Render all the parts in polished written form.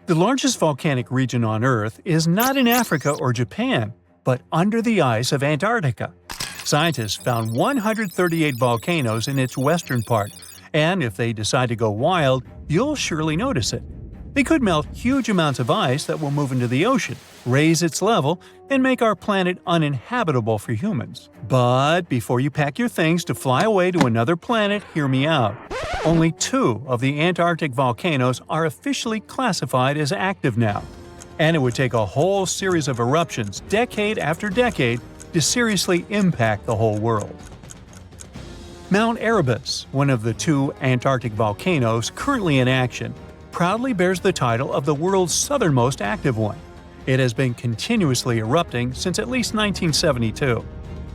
The largest volcanic region on Earth is not in Africa or Japan, but under the ice of Antarctica. Scientists found 138 volcanoes in its western part, and if they decide to go wild, you'll surely notice it. They could melt huge amounts of ice that will move into the ocean, raise its level, and make our planet uninhabitable for humans. But before you pack your things to fly away to another planet, hear me out. Only 2 of the Antarctic volcanoes are officially classified as active now. And it would take a whole series of eruptions, decade after decade, to seriously impact the whole world. Mount Erebus, one of the 2 Antarctic volcanoes currently in action, proudly bears the title of the world's southernmost active one. It has been continuously erupting since at least 1972.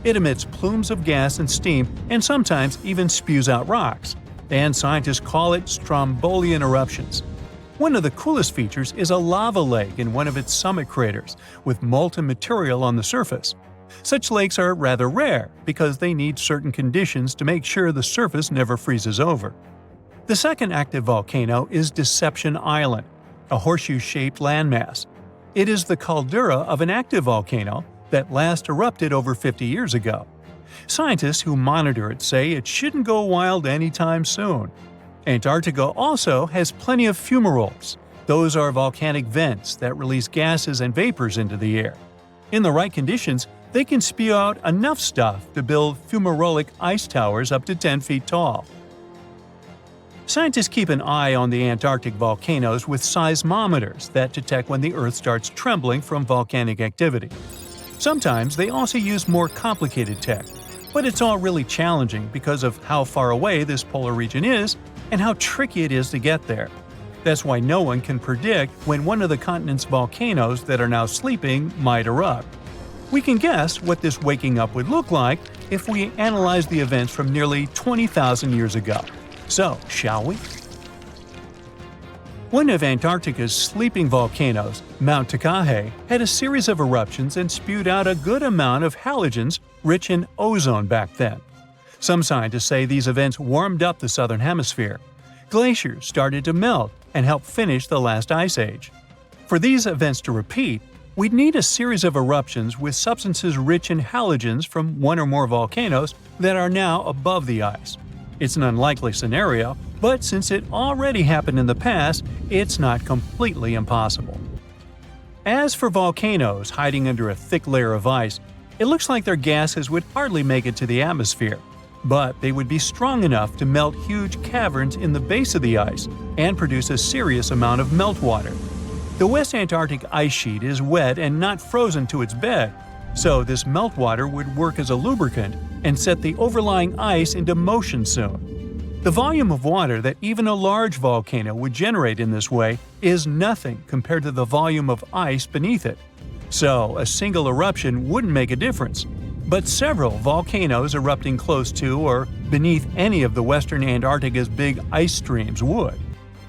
It emits plumes of gas and steam and sometimes even spews out rocks, and scientists call it Strombolian eruptions. One of the coolest features is a lava lake in one of its summit craters, with molten material on the surface. Such lakes are rather rare because they need certain conditions to make sure the surface never freezes over. The second active volcano is Deception Island, a horseshoe-shaped landmass. It is the caldera of an active volcano that last erupted over 50 years ago. Scientists who monitor it say it shouldn't go wild anytime soon. Antarctica also has plenty of fumaroles. Those are volcanic vents that release gases and vapors into the air. In the right conditions, they can spew out enough stuff to build fumarolic ice towers up to 10 feet tall. Scientists keep an eye on the Antarctic volcanoes with seismometers that detect when the Earth starts trembling from volcanic activity. Sometimes they also use more complicated tech, but it's all really challenging because of how far away this polar region is and how tricky it is to get there. That's why no one can predict when one of the continent's volcanoes that are now sleeping might erupt. We can guess what this waking up would look like if we analyze the events from nearly 20,000 years ago. So, shall we? One of Antarctica's sleeping volcanoes, Mount Takahe, had a series of eruptions and spewed out a good amount of halogens rich in ozone back then. Some scientists say these events warmed up the southern hemisphere. Glaciers started to melt and help finish the last ice age. For these events to repeat, we'd need a series of eruptions with substances rich in halogens from one or more volcanoes that are now above the ice. It's an unlikely scenario, but since it already happened in the past, it's not completely impossible. As for volcanoes hiding under a thick layer of ice, it looks like their gases would hardly make it to the atmosphere, but they would be strong enough to melt huge caverns in the base of the ice and produce a serious amount of meltwater. The West Antarctic ice sheet is wet and not frozen to its bed, so this meltwater would work as a lubricant and set the overlying ice into motion soon. The volume of water that even a large volcano would generate in this way is nothing compared to the volume of ice beneath it. So, a single eruption wouldn't make a difference. But several volcanoes erupting close to or beneath any of the western Antarctica's big ice streams would.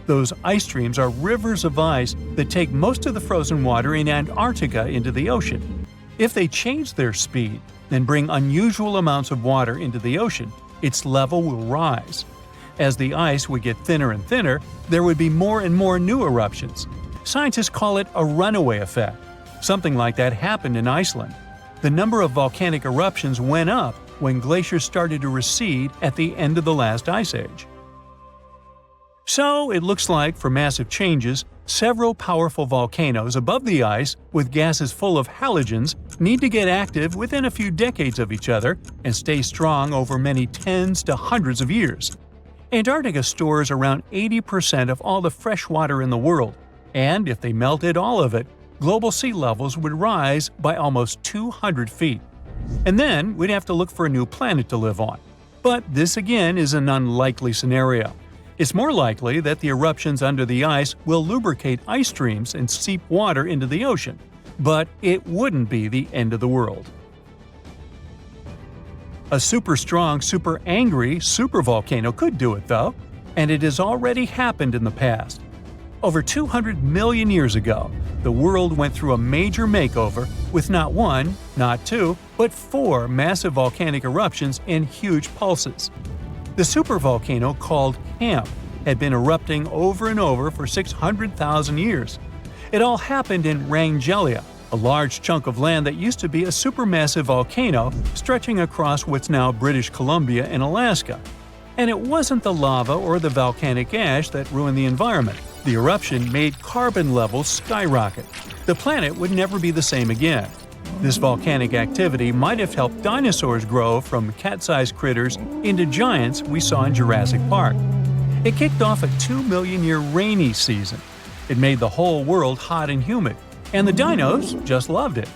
Those ice streams are rivers of ice that take most of the frozen water in Antarctica into the ocean. If they change their speed, then bring unusual amounts of water into the ocean, its level will rise. As the ice would get thinner and thinner, there would be more and more new eruptions. Scientists call it a runaway effect. Something like that happened in Iceland. The number of volcanic eruptions went up when glaciers started to recede at the end of the last ice age. So, it looks like, for massive changes, several powerful volcanoes above the ice with gases full of halogens need to get active within a few decades of each other and stay strong over many tens to hundreds of years. Antarctica stores around 80% of all the fresh water in the world, and if they melted all of it, global sea levels would rise by almost 200 feet. And then we'd have to look for a new planet to live on. But this again is an unlikely scenario. It's more likely that the eruptions under the ice will lubricate ice streams and seep water into the ocean, but it wouldn't be the end of the world. A super strong, super angry supervolcano could do it though, and it has already happened in the past. Over 200 million years ago, the world went through a major makeover with not one, not two, but 4 massive volcanic eruptions in huge pulses. The supervolcano called Camp had been erupting over and over for 600,000 years, It all happened in Wrangell, a large chunk of land that used to be a supermassive volcano stretching across what's now British Columbia and Alaska. And it wasn't the lava or the volcanic ash that ruined the environment. The eruption made carbon levels skyrocket. The planet would never be the same again. This volcanic activity might have helped dinosaurs grow from cat-sized critters into giants we saw in Jurassic Park. It kicked off a 2-million-year rainy season. It made the whole world hot and humid, and the dinos just loved it.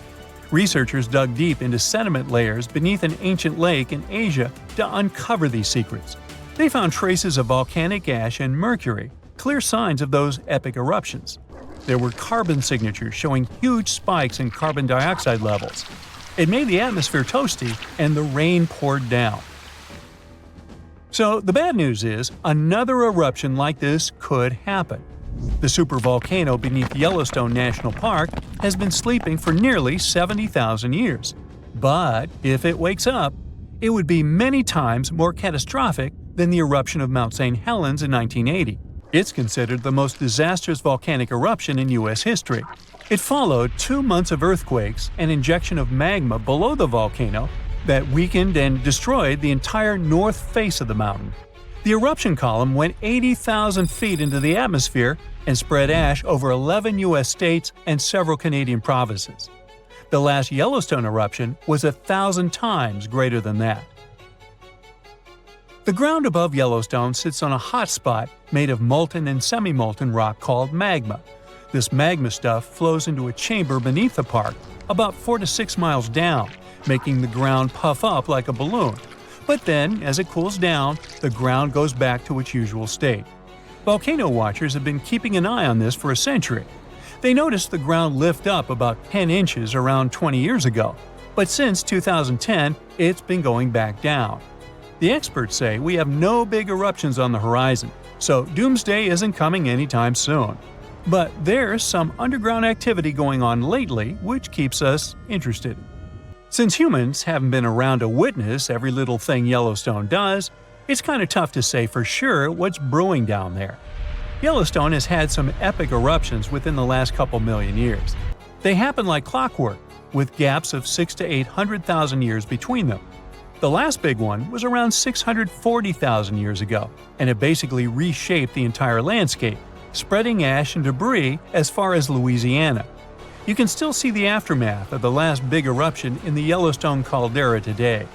Researchers dug deep into sediment layers beneath an ancient lake in Asia to uncover these secrets. They found traces of volcanic ash and mercury, clear signs of those epic eruptions. There were carbon signatures showing huge spikes in carbon dioxide levels. It made the atmosphere toasty, and the rain poured down. So the bad news is, another eruption like this could happen. The supervolcano beneath Yellowstone National Park has been sleeping for nearly 70,000 years. But if it wakes up, it would be many times more catastrophic than the eruption of Mount St. Helens in 1980. It's considered the most disastrous volcanic eruption in U.S. history. It followed 2 months of earthquakes and injection of magma below the volcano that weakened and destroyed the entire north face of the mountain. The eruption column went 80,000 feet into the atmosphere and spread ash over 11 U.S. states and several Canadian provinces. The last Yellowstone eruption was 1,000 times greater than that. The ground above Yellowstone sits on a hot spot made of molten and semi-molten rock called magma. This magma stuff flows into a chamber beneath the park, about 4 to 6 miles down, making the ground puff up like a balloon. But then, as it cools down, the ground goes back to its usual state. Volcano watchers have been keeping an eye on this for a century. They noticed the ground lift up about 10 inches around 20 years ago, but since 2010, it's been going back down. The experts say we have no big eruptions on the horizon, so doomsday isn't coming anytime soon. But there's some underground activity going on lately which keeps us interested. Since humans haven't been around to witness every little thing Yellowstone does, it's kind of tough to say for sure what's brewing down there. Yellowstone has had some epic eruptions within the last couple million years. They happen like clockwork, with gaps of 600,000 to 800,000 years between them. The last big one was around 640,000 years ago, and it basically reshaped the entire landscape, spreading ash and debris as far as Louisiana. You can still see the aftermath of the last big eruption in the Yellowstone caldera today.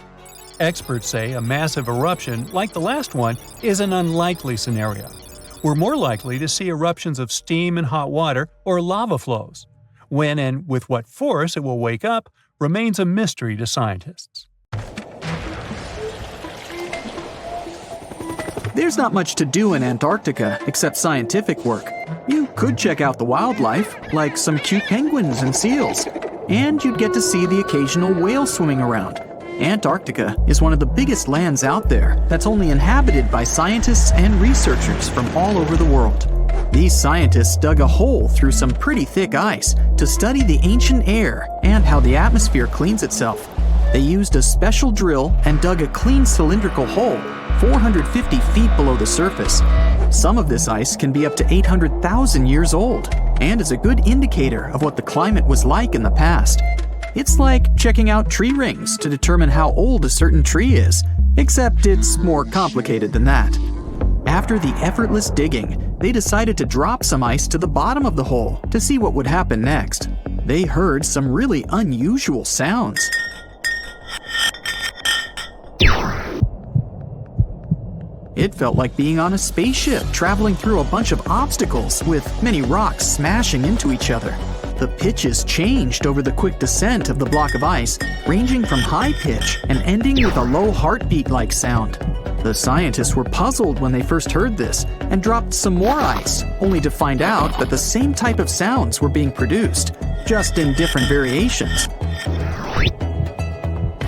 Experts say a massive eruption like the last one is an unlikely scenario. We're more likely to see eruptions of steam and hot water or lava flows. When and with what force it will wake up remains a mystery to scientists. There's not much to do in Antarctica except scientific work. You could check out the wildlife, like some cute penguins and seals. And you'd get to see the occasional whale swimming around. Antarctica is one of the biggest lands out there that's only inhabited by scientists and researchers from all over the world. These scientists dug a hole through some pretty thick ice to study the ancient air and how the atmosphere cleans itself. They used a special drill and dug a clean cylindrical hole 450 feet below the surface. Some of this ice can be up to 800,000 years old and is a good indicator of what the climate was like in the past. It's like checking out tree rings to determine how old a certain tree is, except it's more complicated than that. After the effortless digging, they decided to drop some ice to the bottom of the hole to see what would happen next. They heard some really unusual sounds. It felt like being on a spaceship traveling through a bunch of obstacles with many rocks smashing into each other. The pitches changed over the quick descent of the block of ice, ranging from high pitch and ending with a low heartbeat-like sound. The scientists were puzzled when they first heard this and dropped some more ice, only to find out that the same type of sounds were being produced, just in different variations.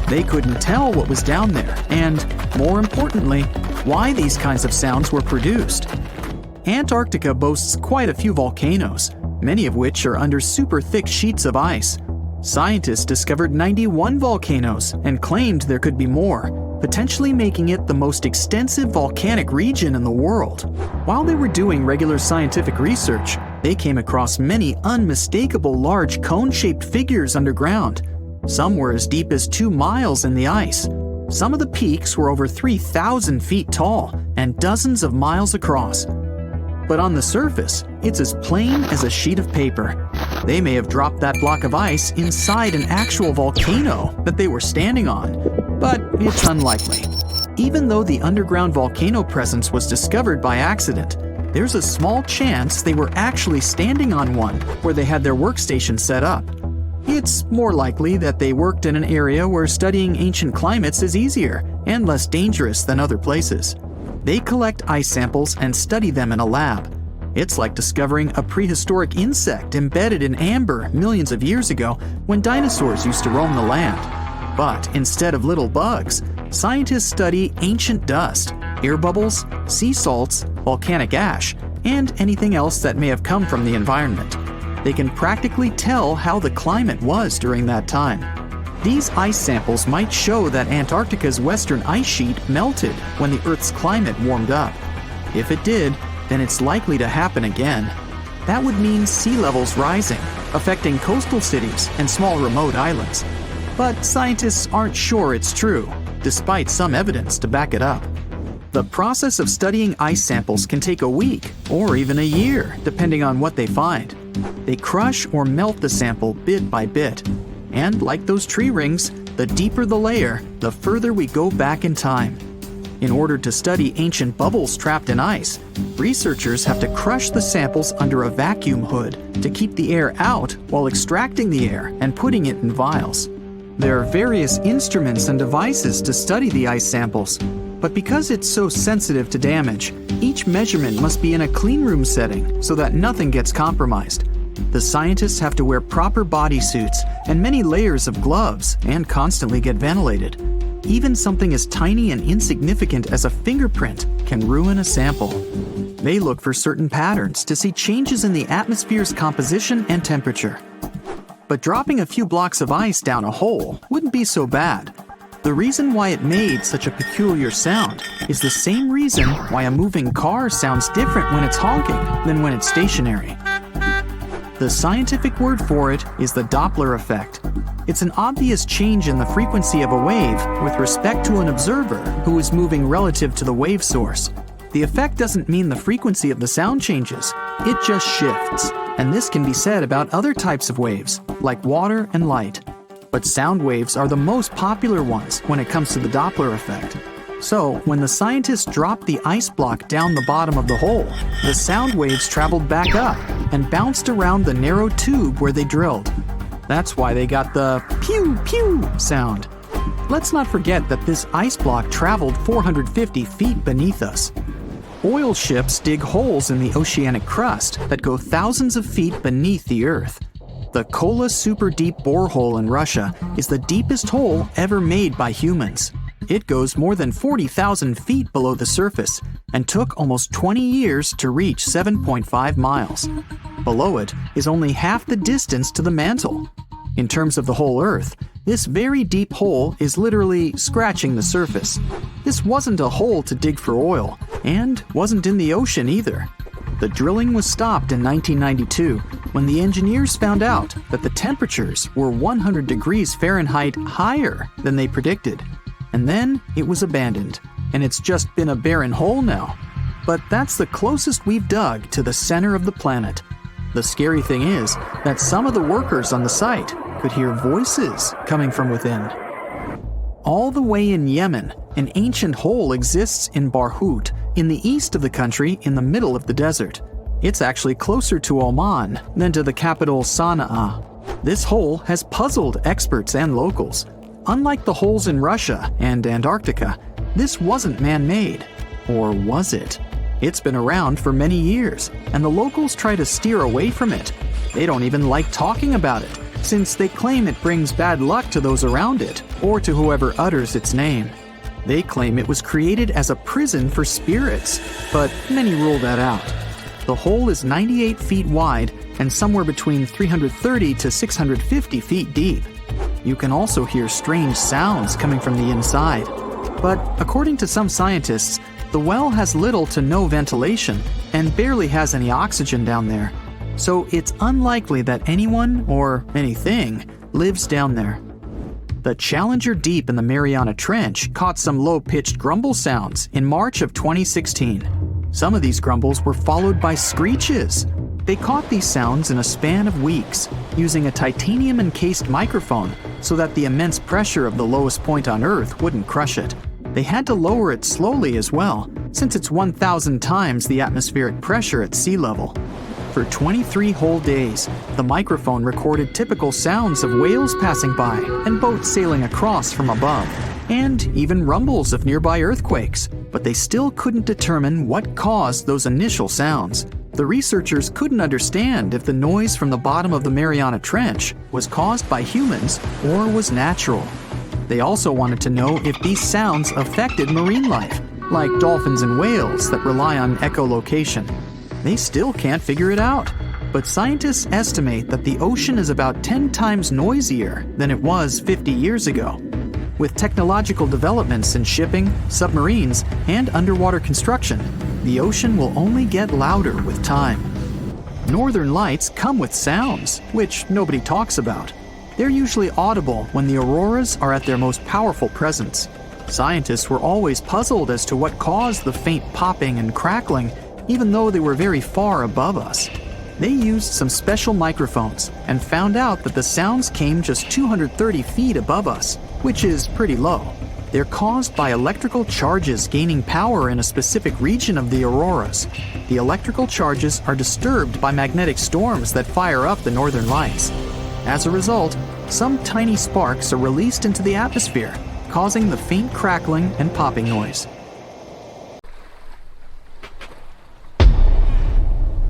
They couldn't tell what was down there, and, more importantly, why these kinds of sounds were produced. Antarctica boasts quite a few volcanoes, many of which are under super thick sheets of ice. Scientists discovered 91 volcanoes and claimed there could be more, potentially making it the most extensive volcanic region in the world. While they were doing regular scientific research, They came across many unmistakable large cone-shaped figures underground. Some were as deep as 2 miles in the ice. Some of the peaks were over 3,000 feet tall and dozens of miles across. But on the surface, it's as plain as a sheet of paper. They may have dropped that block of ice inside an actual volcano that they were standing on, but it's unlikely. Even though the underground volcano presence was discovered by accident, there's a small chance they were actually standing on one where they had their workstation set up. It's more likely that they worked in an area where studying ancient climates is easier and less dangerous than other places. They collect ice samples and study them in a lab. It's like discovering a prehistoric insect embedded in amber millions of years ago when dinosaurs used to roam the land. But instead of little bugs, scientists study ancient dust, air bubbles, sea salts, volcanic ash, and anything else that may have come from the environment. They can practically tell how the climate was during that time. These ice samples might show that Antarctica's western ice sheet melted when the Earth's climate warmed up. If it did, then it's likely to happen again. That would mean sea levels rising, affecting coastal cities and small remote islands. But scientists aren't sure it's true, despite some evidence to back it up. The process of studying ice samples can take a week or even a year, depending on what they find. They crush or melt the sample bit by bit. And like those tree rings, the deeper the layer, the further we go back in time. In order to study ancient bubbles trapped in ice, researchers have to crush the samples under a vacuum hood to keep the air out while extracting the air and putting it in vials. There are various instruments and devices to study the ice samples, but because it's so sensitive to damage, each measurement must be in a clean room setting so that nothing gets compromised. The scientists have to wear proper bodysuits and many layers of gloves and constantly get ventilated. Even something as tiny and insignificant as a fingerprint can ruin a sample. They look for certain patterns to see changes in the atmosphere's composition and temperature. But dropping a few blocks of ice down a hole wouldn't be so bad. The reason why it made such a peculiar sound is the same reason why a moving car sounds different when it's honking than when it's stationary. The scientific word for it is the Doppler effect. It's an obvious change in the frequency of a wave with respect to an observer who is moving relative to the wave source. The effect doesn't mean the frequency of the sound changes, it just shifts. And this can be said about other types of waves, like water and light. But sound waves are the most popular ones when it comes to the Doppler effect. So, when the scientists dropped the ice block down the bottom of the hole, the sound waves traveled back up and bounced around the narrow tube where they drilled. That's why they got the pew pew sound. Let's not forget that this ice block traveled 450 feet beneath us. Oil ships dig holes in the oceanic crust that go thousands of feet beneath the Earth. The Kola Super Deep Borehole in Russia is the deepest hole ever made by humans. It goes more than 40,000 feet below the surface and took almost 20 years to reach 7.5 miles. Below it is only half the distance to the mantle. In terms of the whole Earth, this very deep hole is literally scratching the surface. This wasn't a hole to dig for oil, and wasn't in the ocean either. The drilling was stopped in 1992 when the engineers found out that the temperatures were 100 degrees Fahrenheit higher than they predicted. And then it was abandoned, and it's just been a barren hole now. But that's the closest we've dug to the center of the planet. The scary thing is that some of the workers on the site could hear voices coming from within. All the way in Yemen, an ancient hole exists in Barhout, in the east of the country in the middle of the desert. It's actually closer to Oman than to the capital Sana'a. This hole has puzzled experts and locals. Unlike the holes in Russia and Antarctica, this wasn't man-made. Or was it? It's been around for many years, and the locals try to steer away from it. They don't even like talking about it, since they claim it brings bad luck to those around it, or to whoever utters its name. They claim it was created as a prison for spirits, but many rule that out. The hole is 98 feet wide and somewhere between 330 to 650 feet deep. You can also hear strange sounds coming from the inside. But according to some scientists, the well has little to no ventilation and barely has any oxygen down there. so it's unlikely that anyone or anything lives down there. The Challenger Deep in the Mariana Trench caught some low-pitched grumble sounds in March of 2016. Some of these grumbles were followed by screeches. They caught these sounds in a span of weeks, using a titanium-encased microphone so that the immense pressure of the lowest point on Earth wouldn't crush it. They had to lower it slowly as well, since it's 1,000 times the atmospheric pressure at sea level. For 23 whole days, the microphone recorded typical sounds of whales passing by and boats sailing across from above, and even rumbles of nearby earthquakes, but they still couldn't determine what caused those initial sounds. The researchers couldn't understand if the noise from the bottom of the Mariana Trench was caused by humans or was natural. They also wanted to know if these sounds affected marine life, like dolphins and whales that rely on echolocation. They still can't figure it out, but scientists estimate that the ocean is about 10 times noisier than it was 50 years ago. With technological developments in shipping, submarines, and underwater construction, the ocean will only get louder with time. Northern lights come with sounds, which nobody talks about. They're usually audible when the auroras are at their most powerful presence. Scientists were always puzzled as to what caused the faint popping and crackling, even though they were very far above us. They used some special microphones and found out that the sounds came just 230 feet above us, which is pretty low. They're caused by electrical charges gaining power in a specific region of the auroras. The electrical charges are disturbed by magnetic storms that fire up the northern lights. As a result, some tiny sparks are released into the atmosphere, causing the faint crackling and popping noise.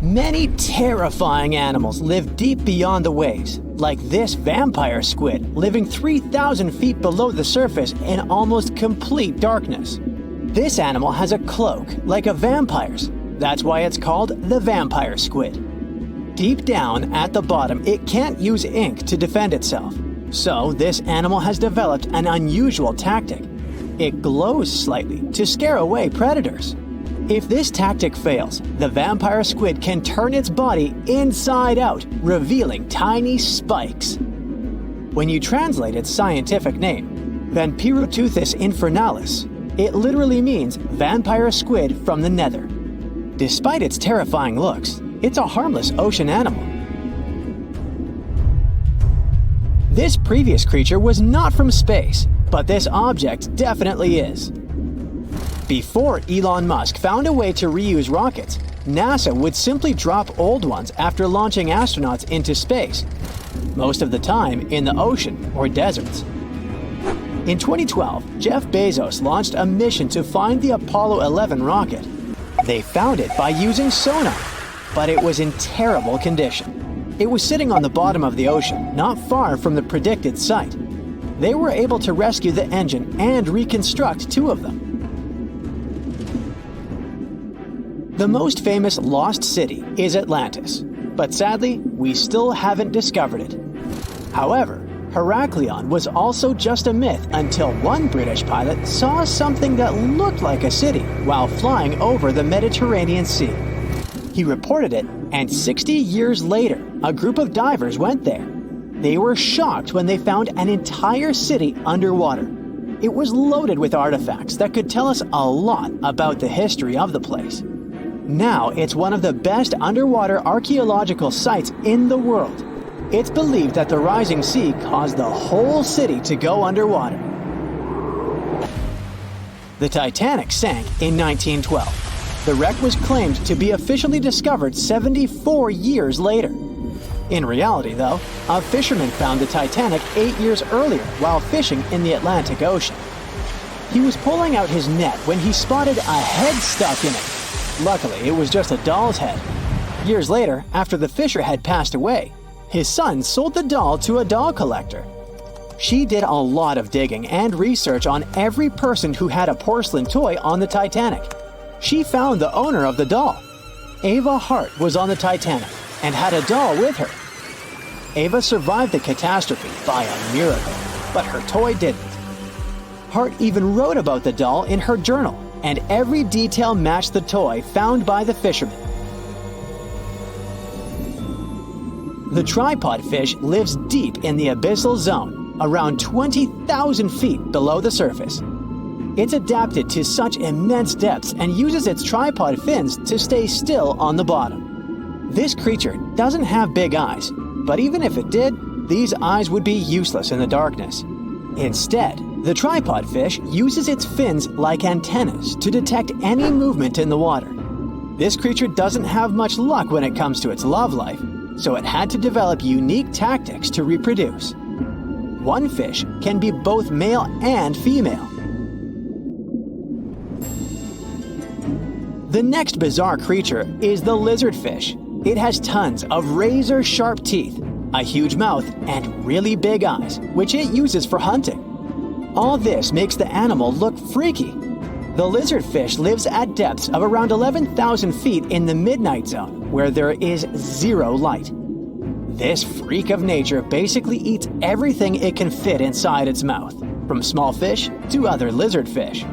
Many terrifying animals live deep beyond the waves, like this vampire squid living 3,000 feet below the surface in almost complete darkness. This animal has a cloak, like a vampire's. That's why it's called the vampire squid. Deep down at the bottom, it can't use ink to defend itself. So this animal has developed an unusual tactic. It glows slightly to scare away predators. If this tactic fails, the vampire squid can turn its body inside out, revealing tiny spikes. When you translate its scientific name, Vampiroteuthis infernalis, it literally means vampire squid from the nether. Despite its terrifying looks, it's a harmless ocean animal. This previous creature was not from space, but this object definitely is. Before Elon Musk found a way to reuse rockets, NASA would simply drop old ones after launching astronauts into space, most of the time in the ocean or deserts. In 2012, Jeff Bezos launched a mission to find the Apollo 11 rocket. They found it by using sonar, but it was in terrible condition. It was sitting on the bottom of the ocean, not far from the predicted site. They were able to rescue the engine and reconstruct 2 of them. The most famous lost city is Atlantis, but sadly, we still haven't discovered it. However, Heraklion was also just a myth until one British pilot saw something that looked like a city while flying over the Mediterranean Sea. He reported it, and 60 years later, a group of divers went there. They were shocked when they found an entire city underwater. It was loaded with artifacts that could tell us a lot about the history of the place. Now, it's one of the best underwater archaeological sites in the world. It's believed that the rising sea caused the whole city to go underwater. The Titanic sank in 1912. The wreck was claimed to be officially discovered 74 years later. In reality, though, a fisherman found the Titanic 8 years earlier while fishing in the Atlantic Ocean. He was pulling out his net when he spotted a head stuck in it. Luckily, it was just a doll's head. Years later, after the fisher had passed away, his son sold the doll to a doll collector. She did a lot of digging and research on every person who had a porcelain toy on the Titanic. She found the owner of the doll. Ava Hart was on the Titanic and had a doll with her. Ava survived the catastrophe by a miracle, but her toy didn't. Hart even wrote about the doll in her journal, and every detail matched the toy found by the fisherman. The tripod fish lives deep in the abyssal zone, around 20,000 feet below the surface. It's adapted to such immense depths and uses its tripod fins to stay still on the bottom. This creature doesn't have big eyes, but even if it did, these eyes would be useless in the darkness. Instead, the tripod fish uses its fins like antennas to detect any movement in the water. This creature doesn't have much luck when it comes to its love life, so it had to develop unique tactics to reproduce. One fish can be both male and female. The next bizarre creature is the lizardfish. It has tons of razor-sharp teeth, a huge mouth, and really big eyes, which it uses for hunting. All this makes the animal look freaky. The lizardfish lives at depths of around 11,000 feet in the midnight zone, where there is zero light. This freak of nature basically eats everything it can fit inside its mouth, from small fish to other lizardfish.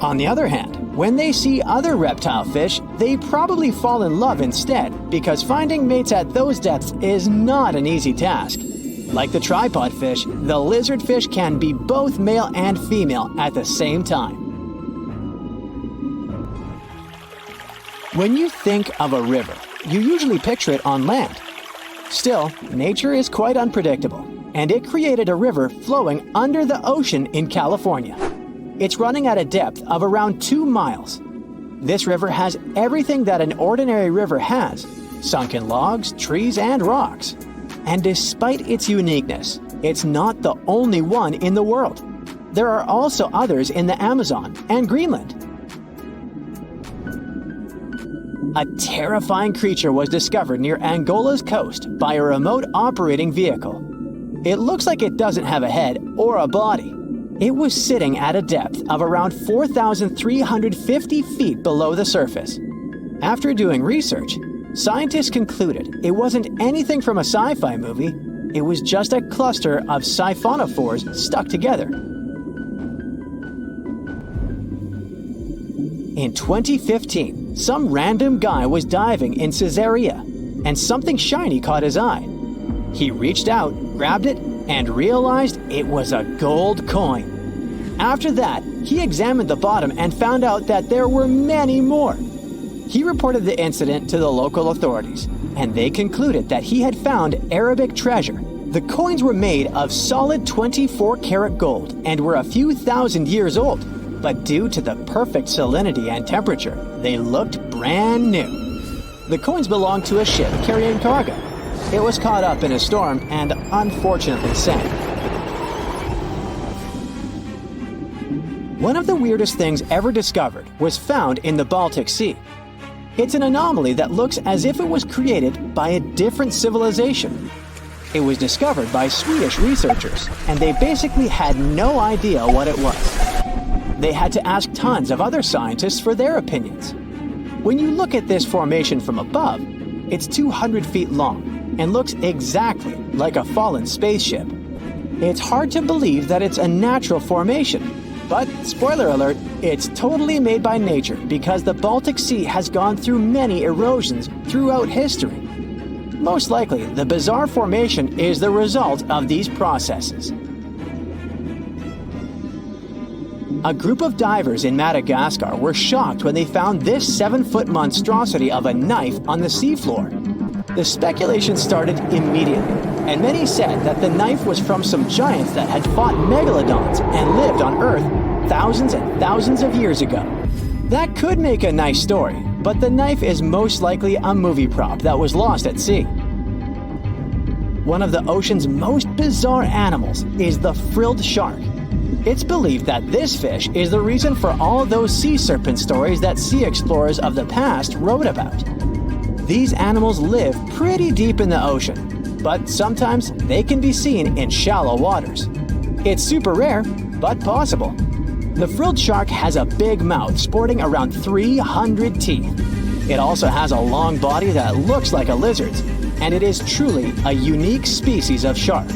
On the other hand, when they see other reptile fish, they probably fall in love instead, because finding mates at those depths is not an easy task. Like the tripod fish, the lizardfish can be both male and female at the same time. When you think of a river, you usually picture it on land. Still, nature is quite unpredictable, and it created a river flowing under the ocean in California. It's running at a depth of around 2 miles. This river has everything that an ordinary river has: sunken logs, trees, and rocks. And despite its uniqueness, it's not the only one in the world. There are also others in the Amazon and Greenland. A terrifying creature was discovered near Angola's coast by a remote operating vehicle. It looks like it doesn't have a head or a body. It was sitting at a depth of around 4,350 feet below the surface. After doing research, scientists concluded it wasn't anything from a sci-fi movie. It was just a cluster of siphonophores stuck together. In 2015, some random guy was diving in Caesarea, and something shiny caught his eye. He reached out, grabbed it, and realized it was a gold coin. After that, he examined the bottom and found out that there were many more. He reported the incident to the local authorities, and they concluded that he had found Arabic treasure. The coins were made of solid 24-karat gold and were a few thousand years old, but due to the perfect salinity and temperature, they looked brand new. The coins belonged to a ship carrying cargo. It was caught up in a storm and unfortunately sank. One of the weirdest things ever discovered was found in the Baltic Sea. It's an anomaly that looks as if it was created by a different civilization. It was discovered by Swedish researchers, and they basically had no idea what it was. They had to ask tons of other scientists for their opinions. When you look at this formation from above, it's 200 feet long and looks exactly like a fallen spaceship. It's hard to believe that it's a natural formation, but spoiler alert, it's totally made by nature because the Baltic Sea has gone through many erosions throughout history. Most likely, the bizarre formation is the result of these processes. A group of divers in Madagascar were shocked when they found this 7-foot monstrosity of a knife on the seafloor. The speculation started immediately, and many said that the knife was from some giants that had fought megalodons and lived on Earth thousands and thousands of years ago. That could make a nice story, but the knife is most likely a movie prop that was lost at sea. One of the ocean's most bizarre animals is the frilled shark. It's believed that this fish is the reason for all those sea serpent stories that sea explorers of the past wrote about. These animals live pretty deep in the ocean, but sometimes they can be seen in shallow waters. It's super rare, but possible. The frilled shark has a big mouth sporting around 300 teeth. It also has a long body that looks like a lizard's, and it is truly a unique species of shark.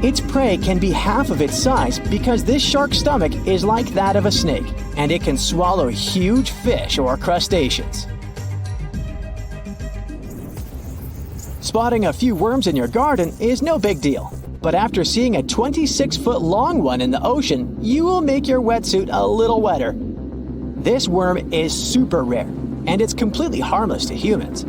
Its prey can be half of its size because this shark's stomach is like that of a snake, and it can swallow huge fish or crustaceans. Spotting a few worms in your garden is no big deal. But after seeing a 26-foot-long one in the ocean, you will make your wetsuit a little wetter. This worm is super rare, and it's completely harmless to humans.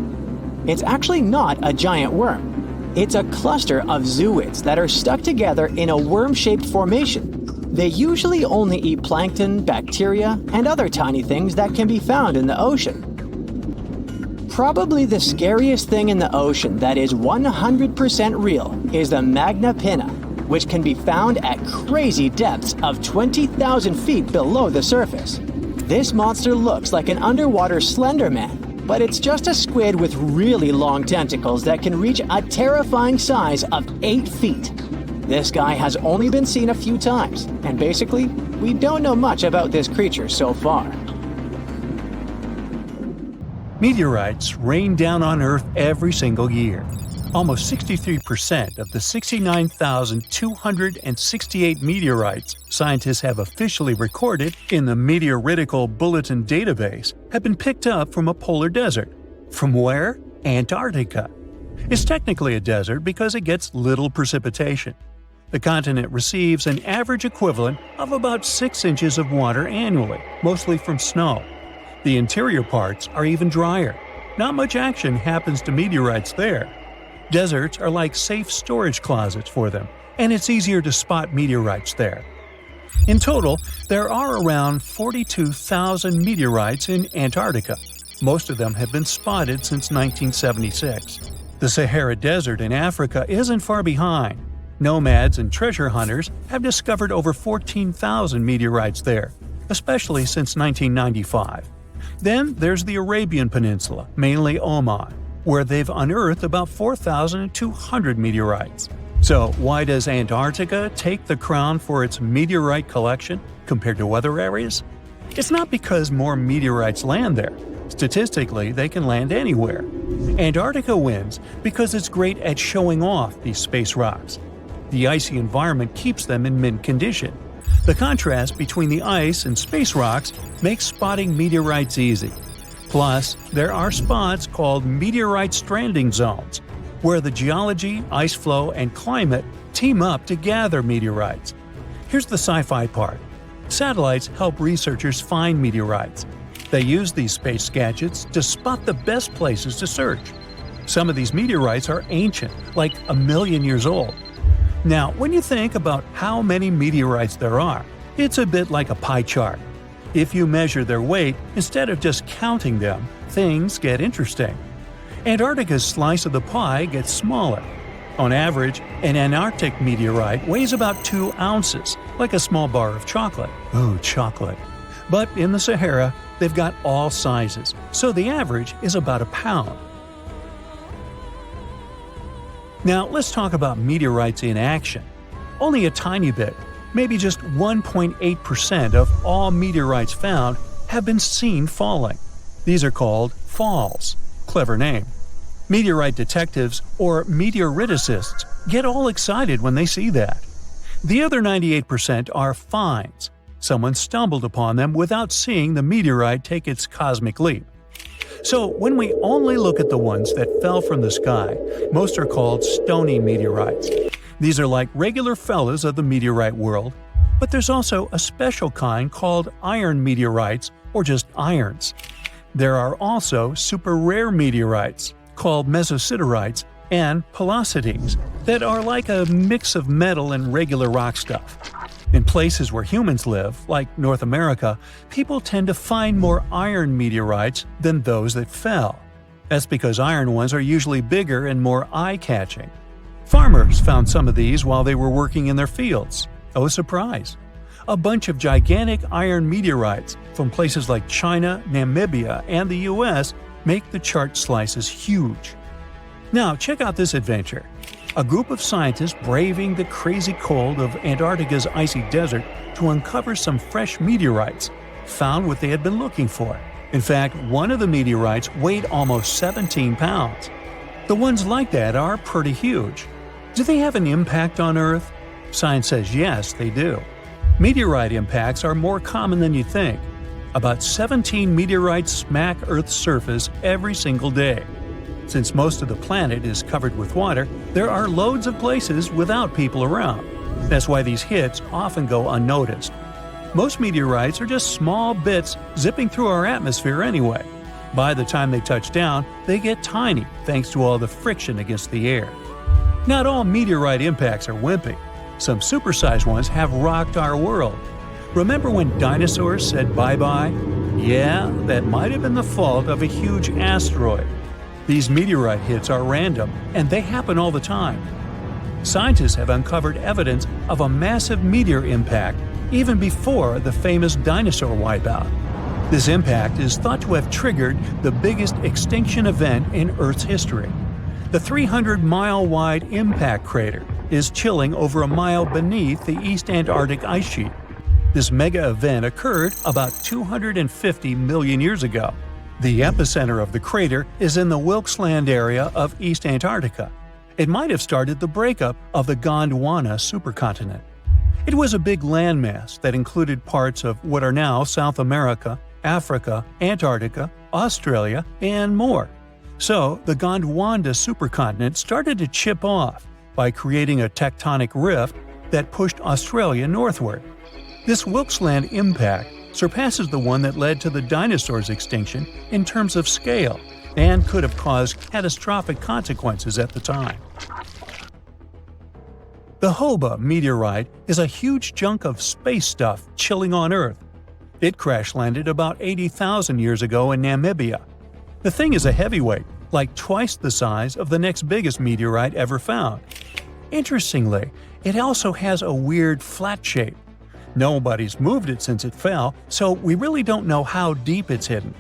It's actually not a giant worm. It's a cluster of zooids that are stuck together in a worm-shaped formation. They usually only eat plankton, bacteria, and other tiny things that can be found in the ocean. Probably the scariest thing in the ocean that is 100% real is the Magna Pinna, which can be found at crazy depths of 20,000 feet below the surface. This monster looks like an underwater Slender Man, but it's just a squid with really long tentacles that can reach a terrifying size of 8 feet. This guy has only been seen a few times, and basically, we don't know much about this creature so far. Meteorites rain down on Earth every single year. Almost 63% of the 69,268 meteorites scientists have officially recorded in the Meteoritical Bulletin database have been picked up from a polar desert. From where? Antarctica. It's technically a desert because it gets little precipitation. The continent receives an average equivalent of about 6 inches of water annually, mostly from snow. The interior parts are even drier. Not much action happens to meteorites there. Deserts are like safe storage closets for them, and it's easier to spot meteorites there. In total, there are around 42,000 meteorites in Antarctica. Most of them have been spotted since 1976. The Sahara Desert in Africa isn't far behind. Nomads and treasure hunters have discovered over 14,000 meteorites there, especially since 1995. Then there's the Arabian Peninsula, mainly Oman, where they've unearthed about 4,200 meteorites. So why does Antarctica take the crown for its meteorite collection compared to other areas? It's not because more meteorites land there. Statistically, they can land anywhere. Antarctica wins because it's great at showing off these space rocks. The icy environment keeps them in mint condition. The contrast between the ice and space rocks makes spotting meteorites easy. Plus, there are spots called meteorite stranding zones, where the geology, ice flow, and climate team up to gather meteorites. Here's the sci-fi part. Satellites help researchers find meteorites. They use these space gadgets to spot the best places to search. Some of these meteorites are ancient, like 1 million years old. Now, when you think about how many meteorites there are, it's a bit like a pie chart. If you measure their weight instead of just counting them, things get interesting. Antarctica's slice of the pie gets smaller. On average, an Antarctic meteorite weighs about 2 ounces, like a small bar of chocolate. Ooh, chocolate. But in the Sahara, they've got all sizes, so the average is about 1 pound. Now, let's talk about meteorites in action. Only a tiny bit, maybe just 1.8% of all meteorites found have been seen falling. These are called falls. Clever name. Meteorite detectives, or meteoriticists, get all excited when they see that. The other 98% are finds. Someone stumbled upon them without seeing the meteorite take its cosmic leap. So when we only look at the ones that fell from the sky, most are called stony meteorites. These are like regular fellas of the meteorite world, but there's also a special kind called iron meteorites, or just irons. There are also super-rare meteorites, called mesositerites, and pelocities, that are like a mix of metal and regular rock stuff. In places where humans live, like North America, people tend to find more iron meteorites than those that fell. That's because iron ones are usually bigger and more eye-catching. Farmers found some of these while they were working in their fields. Oh, surprise! A bunch of gigantic iron meteorites from places like China, Namibia, and the US make the chart slices huge. Now, check out this adventure. A group of scientists braving the crazy cold of Antarctica's icy desert to uncover some fresh meteorites found what they had been looking for. In fact, one of the meteorites weighed almost 17 pounds. The ones like that are pretty huge. Do they have an impact on Earth? Science says yes, they do. Meteorite impacts are more common than you think. About 17 meteorites smack Earth's surface every single day. Since most of the planet is covered with water, there are loads of places without people around. That's why these hits often go unnoticed. Most meteorites are just small bits zipping through our atmosphere anyway. By the time they touch down, they get tiny thanks to all the friction against the air. Not all meteorite impacts are wimpy. Some supersized ones have rocked our world. Remember when dinosaurs said bye-bye? Yeah, that might have been the fault of a huge asteroid. These meteorite hits are random, and they happen all the time. Scientists have uncovered evidence of a massive meteor impact even before the famous dinosaur wipeout. This impact is thought to have triggered the biggest extinction event in Earth's history. The 300-mile-wide impact crater is chilling over a mile beneath the East Antarctic ice sheet. This mega event occurred about 250 million years ago. The epicenter of the crater is in the Wilkes-Land area of East Antarctica. It might have started the breakup of the Gondwana supercontinent. It was a big landmass that included parts of what are now South America, Africa, Antarctica, Australia, and more. So, the Gondwana supercontinent started to chip off by creating a tectonic rift that pushed Australia northward. This Wilkes-Land impact surpasses the one that led to the dinosaurs' extinction in terms of scale and could have caused catastrophic consequences at the time. The Hoba meteorite is a huge chunk of space stuff chilling on Earth. It crash-landed about 80,000 years ago in Namibia. The thing is a heavyweight, like twice the size of the next biggest meteorite ever found. Interestingly, it also has a weird flat shape. Nobody's moved it since it fell, so we really don't know how deep it's hidden.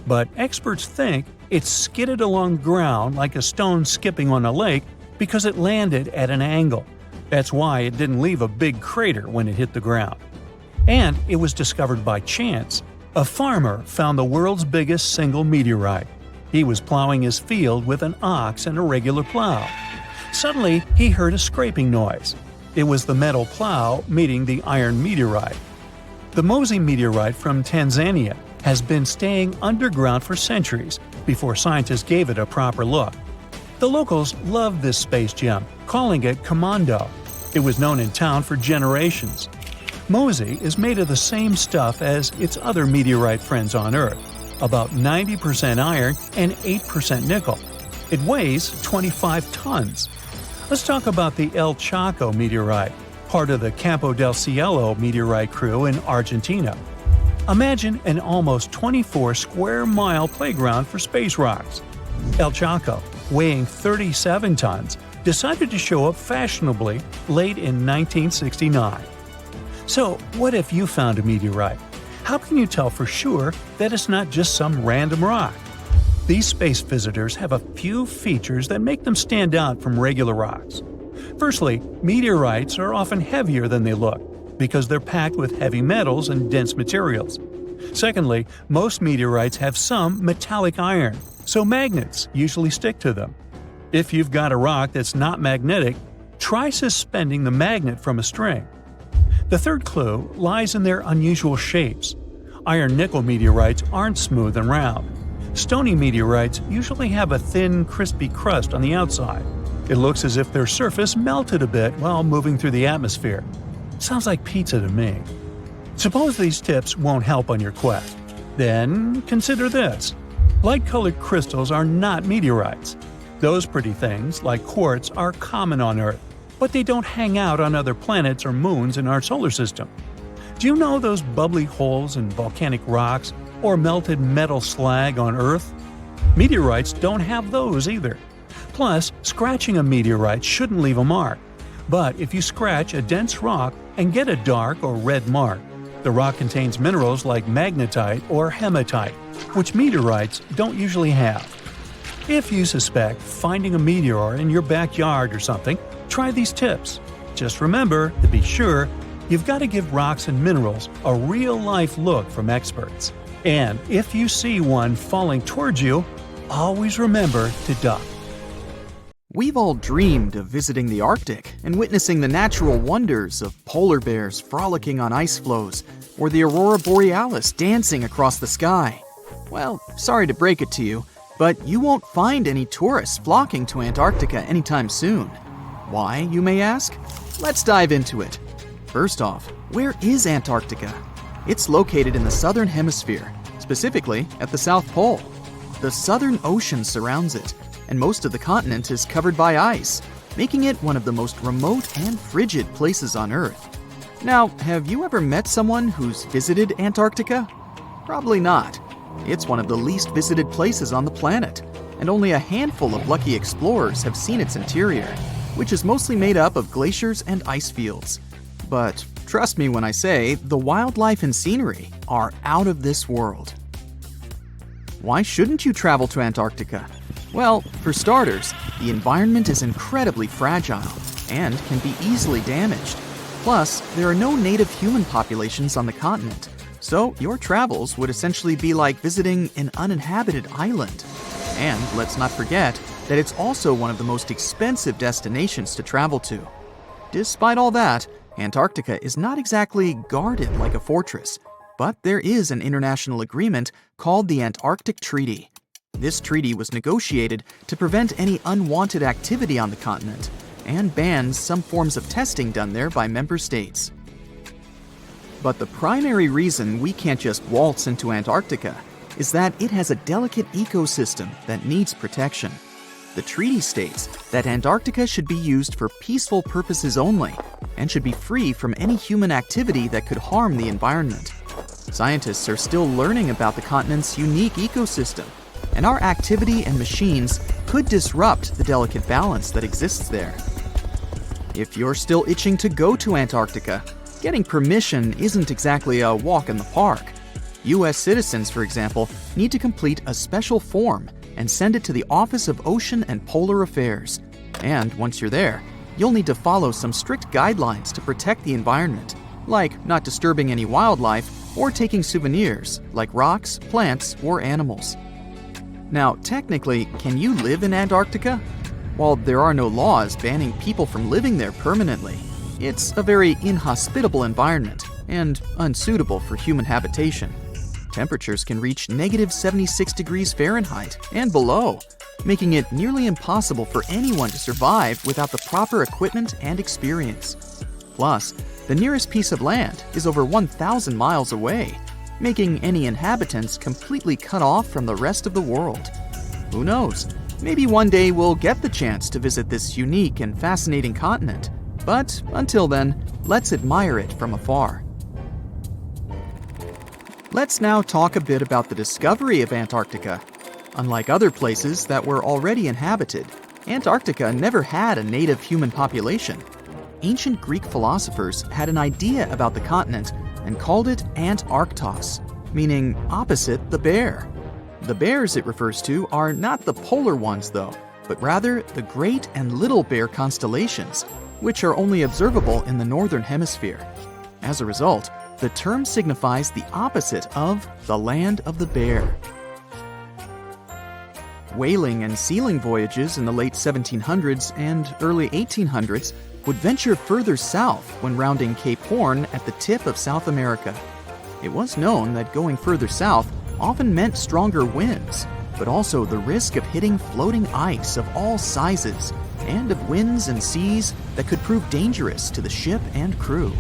But experts think it skidded along the ground like a stone skipping on a lake because it landed at an angle. That's why it didn't leave a big crater when it hit the ground. And it was discovered by chance. A farmer found the world's biggest single meteorite. He was plowing his field with an ox and a regular plow. Suddenly, he heard a scraping noise. It was the metal plow meeting the iron meteorite. The Mosi meteorite from Tanzania has been staying underground for centuries before scientists gave it a proper look. The locals loved this space gem, calling it Commando. It was known in town for generations. Mosi is made of the same stuff as its other meteorite friends on Earth, about 90% iron and 8% nickel. It weighs 25 tons. Let's talk about the El Chaco meteorite, part of the Campo del Cielo meteorite crew in Argentina. Imagine an almost 24-square-mile playground for space rocks. El Chaco, weighing 37 tons, decided to show up fashionably late in 1969. So, what if you found a meteorite? How can you tell for sure that it's not just some random rock? These space visitors have a few features that make them stand out from regular rocks. Firstly, meteorites are often heavier than they look because they're packed with heavy metals and dense materials. Secondly, most meteorites have some metallic iron, so magnets usually stick to them. If you've got a rock that's not magnetic, try suspending the magnet from a string. The third clue lies in their unusual shapes. Iron-nickel meteorites aren't smooth and round. Stony meteorites usually have a thin, crispy crust on the outside. It looks as if their surface melted a bit while moving through the atmosphere. Sounds like pizza to me. Suppose these tips won't help on your quest. Then consider this. Light-colored crystals are not meteorites. Those pretty things, like quartz, are common on Earth, but they don't hang out on other planets or moons in our solar system. Do you know those bubbly holes in volcanic rocks or melted metal slag on Earth? Meteorites don't have those either. Plus, scratching a meteorite shouldn't leave a mark. But if you scratch a dense rock and get a dark or red mark, the rock contains minerals like magnetite or hematite, which meteorites don't usually have. If you suspect finding a meteor in your backyard or something, try these tips. Just remember, to be sure, you've got to give rocks and minerals a real-life look from experts. And if you see one falling towards you, always remember to duck. We've all dreamed of visiting the Arctic and witnessing the natural wonders of polar bears frolicking on ice floes or the aurora borealis dancing across the sky. Well, sorry to break it to you, But you won't find any tourists flocking to Antarctica anytime soon. Why, you may ask? Let's dive into it. First off, where is Antarctica? It's located in the southern hemisphere, specifically at the South Pole. The Southern Ocean surrounds it, and most of the continent is covered by ice, making it one of the most remote and frigid places on Earth. Now, have you ever met someone who's visited Antarctica? Probably not. It's one of the least visited places on the planet, and only a handful of lucky explorers have seen its interior, which is mostly made up of glaciers and ice fields. But trust me when I say the wildlife and scenery are out of this world. Why shouldn't you travel to Antarctica? Well, for starters, the environment is incredibly fragile and can be easily damaged. Plus, there are no native human populations on the continent, so your travels would essentially be like visiting an uninhabited island. And let's not forget that it's also one of the most expensive destinations to travel to. Despite all that, Antarctica is not exactly guarded like a fortress, but there is an international agreement called the Antarctic Treaty. This treaty was negotiated to prevent any unwanted activity on the continent and bans some forms of testing done there by member states. But the primary reason we can't just waltz into Antarctica is that it has a delicate ecosystem that needs protection. The treaty states that Antarctica should be used for peaceful purposes only and should be free from any human activity that could harm the environment. Scientists are still learning about the continent's unique ecosystem, and our activity and machines could disrupt the delicate balance that exists there. If you're still itching to go to Antarctica, getting permission isn't exactly a walk in the park. U.S. citizens, for example, need to complete a special form and send it to the Office of Ocean and Polar Affairs. And once you're there, you'll need to follow some strict guidelines to protect the environment, like not disturbing any wildlife or taking souvenirs like rocks, plants, or animals. Now, technically, can you live in Antarctica? While there are no laws banning people from living there permanently, it's a very inhospitable environment and unsuitable for human habitation. Temperatures can reach -76 degrees Fahrenheit and below, making it nearly impossible for anyone to survive without the proper equipment and experience. Plus, the nearest piece of land is over 1,000 miles away, making any inhabitants completely cut off from the rest of the world. Who knows? Maybe one day we'll get the chance to visit this unique and fascinating continent. But until then, let's admire it from afar. Let's now talk a bit about the discovery of Antarctica. Unlike other places that were already inhabited, Antarctica never had a native human population. Ancient Greek philosophers had an idea about the continent and called it Antarctos, meaning opposite the bear. The bears it refers to are not the polar ones though, but rather the Great and Little Bear constellations, which are only observable in the northern hemisphere. As a result, the term signifies the opposite of the land of the bear. Whaling and sealing voyages in the late 1700s and early 1800s would venture further south when rounding Cape Horn at the tip of South America. It was known that going further south often meant stronger winds, but also the risk of hitting floating ice of all sizes and of winds and seas that could prove dangerous to the ship and crew.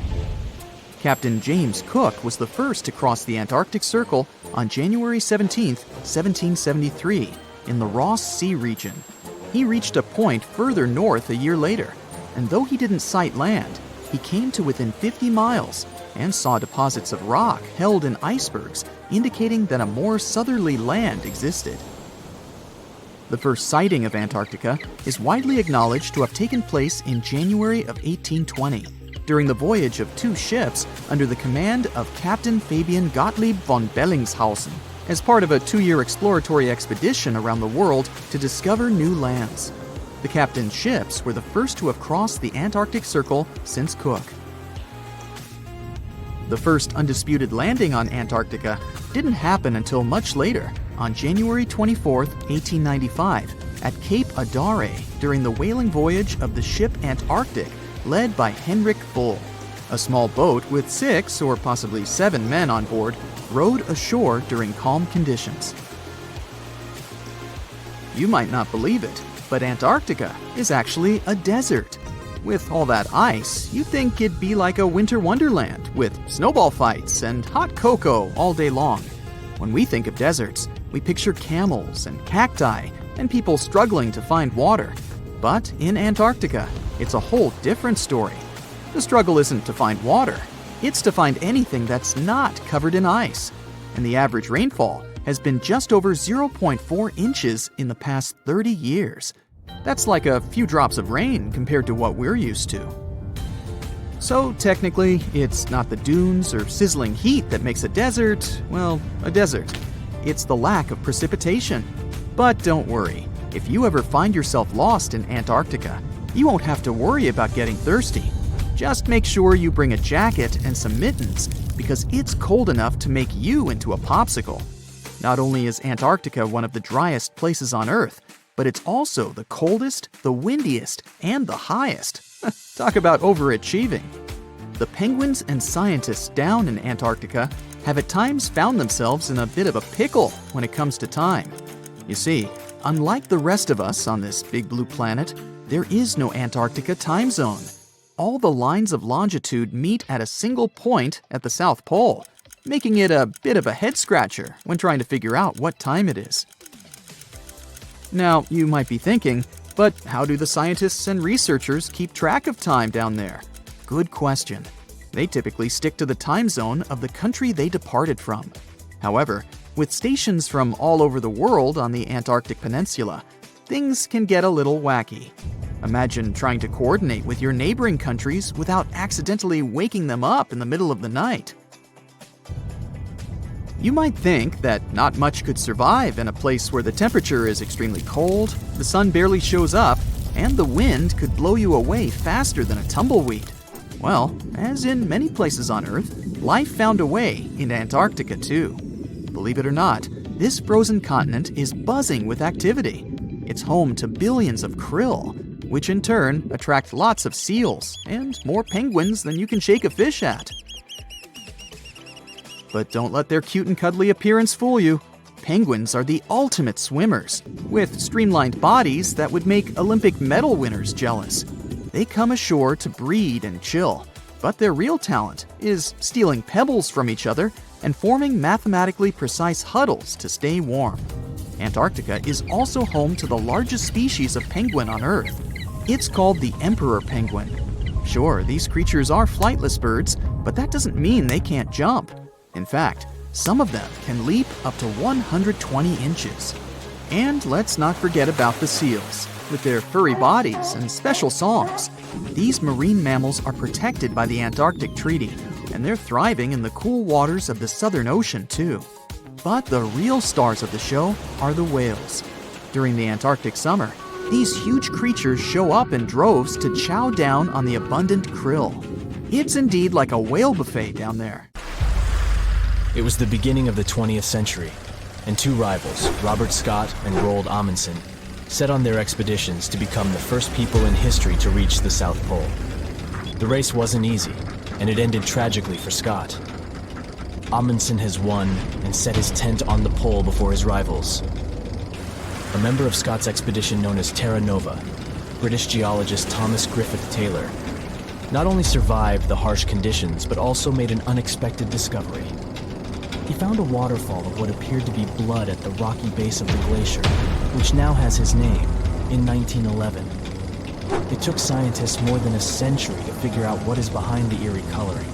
Captain James Cook was the first to cross the Antarctic Circle on January 17, 1773, in the Ross Sea region. He reached a point further north a year later, and though he didn't sight land, he came to within 50 miles and saw deposits of rock held in icebergs, indicating that a more southerly land existed. The first sighting of Antarctica is widely acknowledged to have taken place in January of 1820, during the voyage of two ships under the command of Captain Fabian Gottlieb von Bellingshausen, as part of a 2-year exploratory expedition around the world to discover new lands. The captain's ships were the first to have crossed the Antarctic Circle since Cook. The first undisputed landing on Antarctica didn't happen until much later, on January 24, 1895, at Cape Adare during the whaling voyage of the ship Antarctic, led by Henrik Bull. A small boat with 6 or possibly 7 men on board rowed ashore during calm conditions. You might not believe it, but Antarctica is actually a desert. With all that ice, you'd think it'd be like a winter wonderland with snowball fights and hot cocoa all day long. When we think of deserts, we picture camels and cacti and people struggling to find water. But in Antarctica, it's a whole different story. The struggle isn't to find water, it's to find anything that's not covered in ice. And the average rainfall has been just over 0.4 inches in the past 30 years. That's like a few drops of rain compared to what we're used to. So technically, it's not the dunes or sizzling heat that makes a desert, well, a desert. It's the lack of precipitation. But don't worry, if you ever find yourself lost in Antarctica, you won't have to worry about getting thirsty. Just make sure you bring a jacket and some mittens, because it's cold enough to make you into a popsicle. Not only is Antarctica one of the driest places on Earth, but it's also the coldest, the windiest, and the highest. Talk about overachieving. The penguins and scientists down in Antarctica have at times found themselves in a bit of a pickle when it comes to time. You see, unlike the rest of us on this big blue planet, there is no Antarctica time zone. All the lines of longitude meet at a single point at the South Pole, making it a bit of a head-scratcher when trying to figure out what time it is. Now, you might be thinking, but how do the scientists and researchers keep track of time down there? Good question. They typically stick to the time zone of the country they departed from. However, with stations from all over the world on the Antarctic Peninsula, things can get a little wacky. Imagine trying to coordinate with your neighboring countries without accidentally waking them up in the middle of the night. You might think that not much could survive in a place where the temperature is extremely cold, the sun barely shows up, and the wind could blow you away faster than a tumbleweed. Well, as in many places on Earth, life found a way in Antarctica too. Believe it or not, this frozen continent is buzzing with activity. It's home to billions of krill, which in turn attract lots of seals and more penguins than you can shake a fish at. But don't let their cute and cuddly appearance fool you. Penguins are the ultimate swimmers, with streamlined bodies that would make Olympic medal winners jealous. They come ashore to breed and chill, but their real talent is stealing pebbles from each other and forming mathematically precise huddles to stay warm. Antarctica is also home to the largest species of penguin on Earth. It's called the emperor penguin. Sure, these creatures are flightless birds, but that doesn't mean they can't jump. In fact, some of them can leap up to 120 inches. And let's not forget about the seals. With their furry bodies and special songs, these marine mammals are protected by the Antarctic Treaty, and they're thriving in the cool waters of the Southern Ocean too. But the real stars of the show are the whales. During the Antarctic summer, these huge creatures show up in droves to chow down on the abundant krill. It's indeed like a whale buffet down there. It was the beginning of the 20th century, and two rivals, Robert Scott and Roald Amundsen, set on their expeditions to become the first people in history to reach the South Pole. The race wasn't easy, and it ended tragically for Scott. Amundsen has won and set his tent on the pole before his rivals. A member of Scott's expedition known as Terra Nova, British geologist Thomas Griffith Taylor, not only survived the harsh conditions, but also made an unexpected discovery. He found a waterfall of what appeared to be blood at the rocky base of the glacier, which now has his name, in 1911. It took scientists more than a century to figure out what is behind the eerie coloring.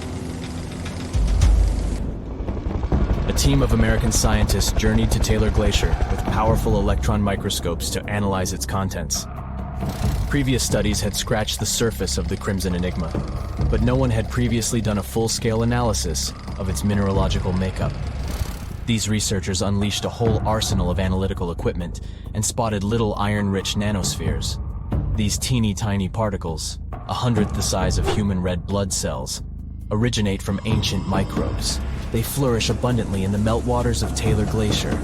A team of American scientists journeyed to Taylor Glacier with powerful electron microscopes to analyze its contents. Previous studies had scratched the surface of the Crimson Enigma, but no one had previously done a full-scale analysis of its mineralogical makeup. These researchers unleashed a whole arsenal of analytical equipment and spotted little iron-rich nanospheres. These teeny-tiny particles, 1/100th the size of human red blood cells, originate from ancient microbes. They flourish abundantly in the meltwaters of Taylor Glacier.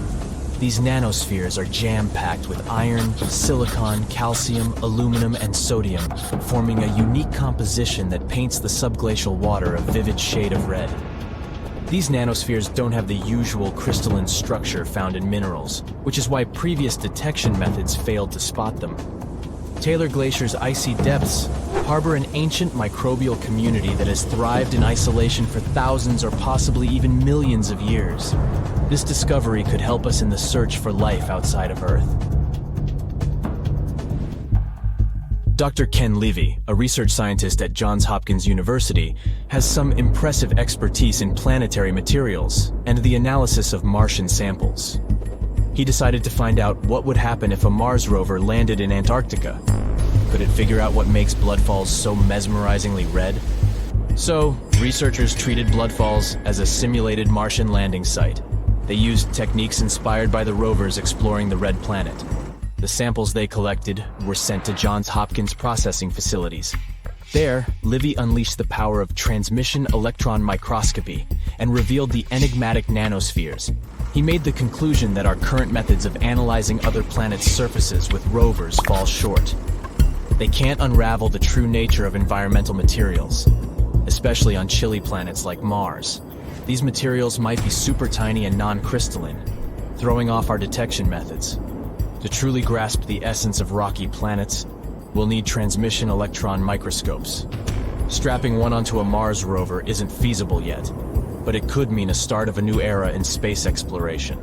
These nanospheres are jam-packed with iron, silicon, calcium, aluminum, and sodium, forming a unique composition that paints the subglacial water a vivid shade of red. These nanospheres don't have the usual crystalline structure found in minerals, which is why previous detection methods failed to spot them. Taylor Glacier's icy depths harbor an ancient microbial community that has thrived in isolation for thousands or possibly even millions of years. This discovery could help us in the search for life outside of Earth. Dr. Ken Levy, a research scientist at Johns Hopkins University, has some impressive expertise in planetary materials and the analysis of Martian samples. He decided to find out what would happen if a Mars rover landed in Antarctica. Could it figure out what makes bloodfalls so mesmerizingly red? So, researchers treated bloodfalls as a simulated Martian landing site. They used techniques inspired by the rovers exploring the red planet. The samples they collected were sent to Johns Hopkins processing facilities. There, Livy unleashed the power of transmission electron microscopy and revealed the enigmatic nanospheres. He made the conclusion that our current methods of analyzing other planets' surfaces with rovers fall short. They can't unravel the true nature of environmental materials, especially on chilly planets like Mars. These materials might be super tiny and non-crystalline, throwing off our detection methods. To truly grasp the essence of rocky planets, we'll need transmission electron microscopes. Strapping one onto a Mars rover isn't feasible yet, but it could mean a start of a new era in space exploration.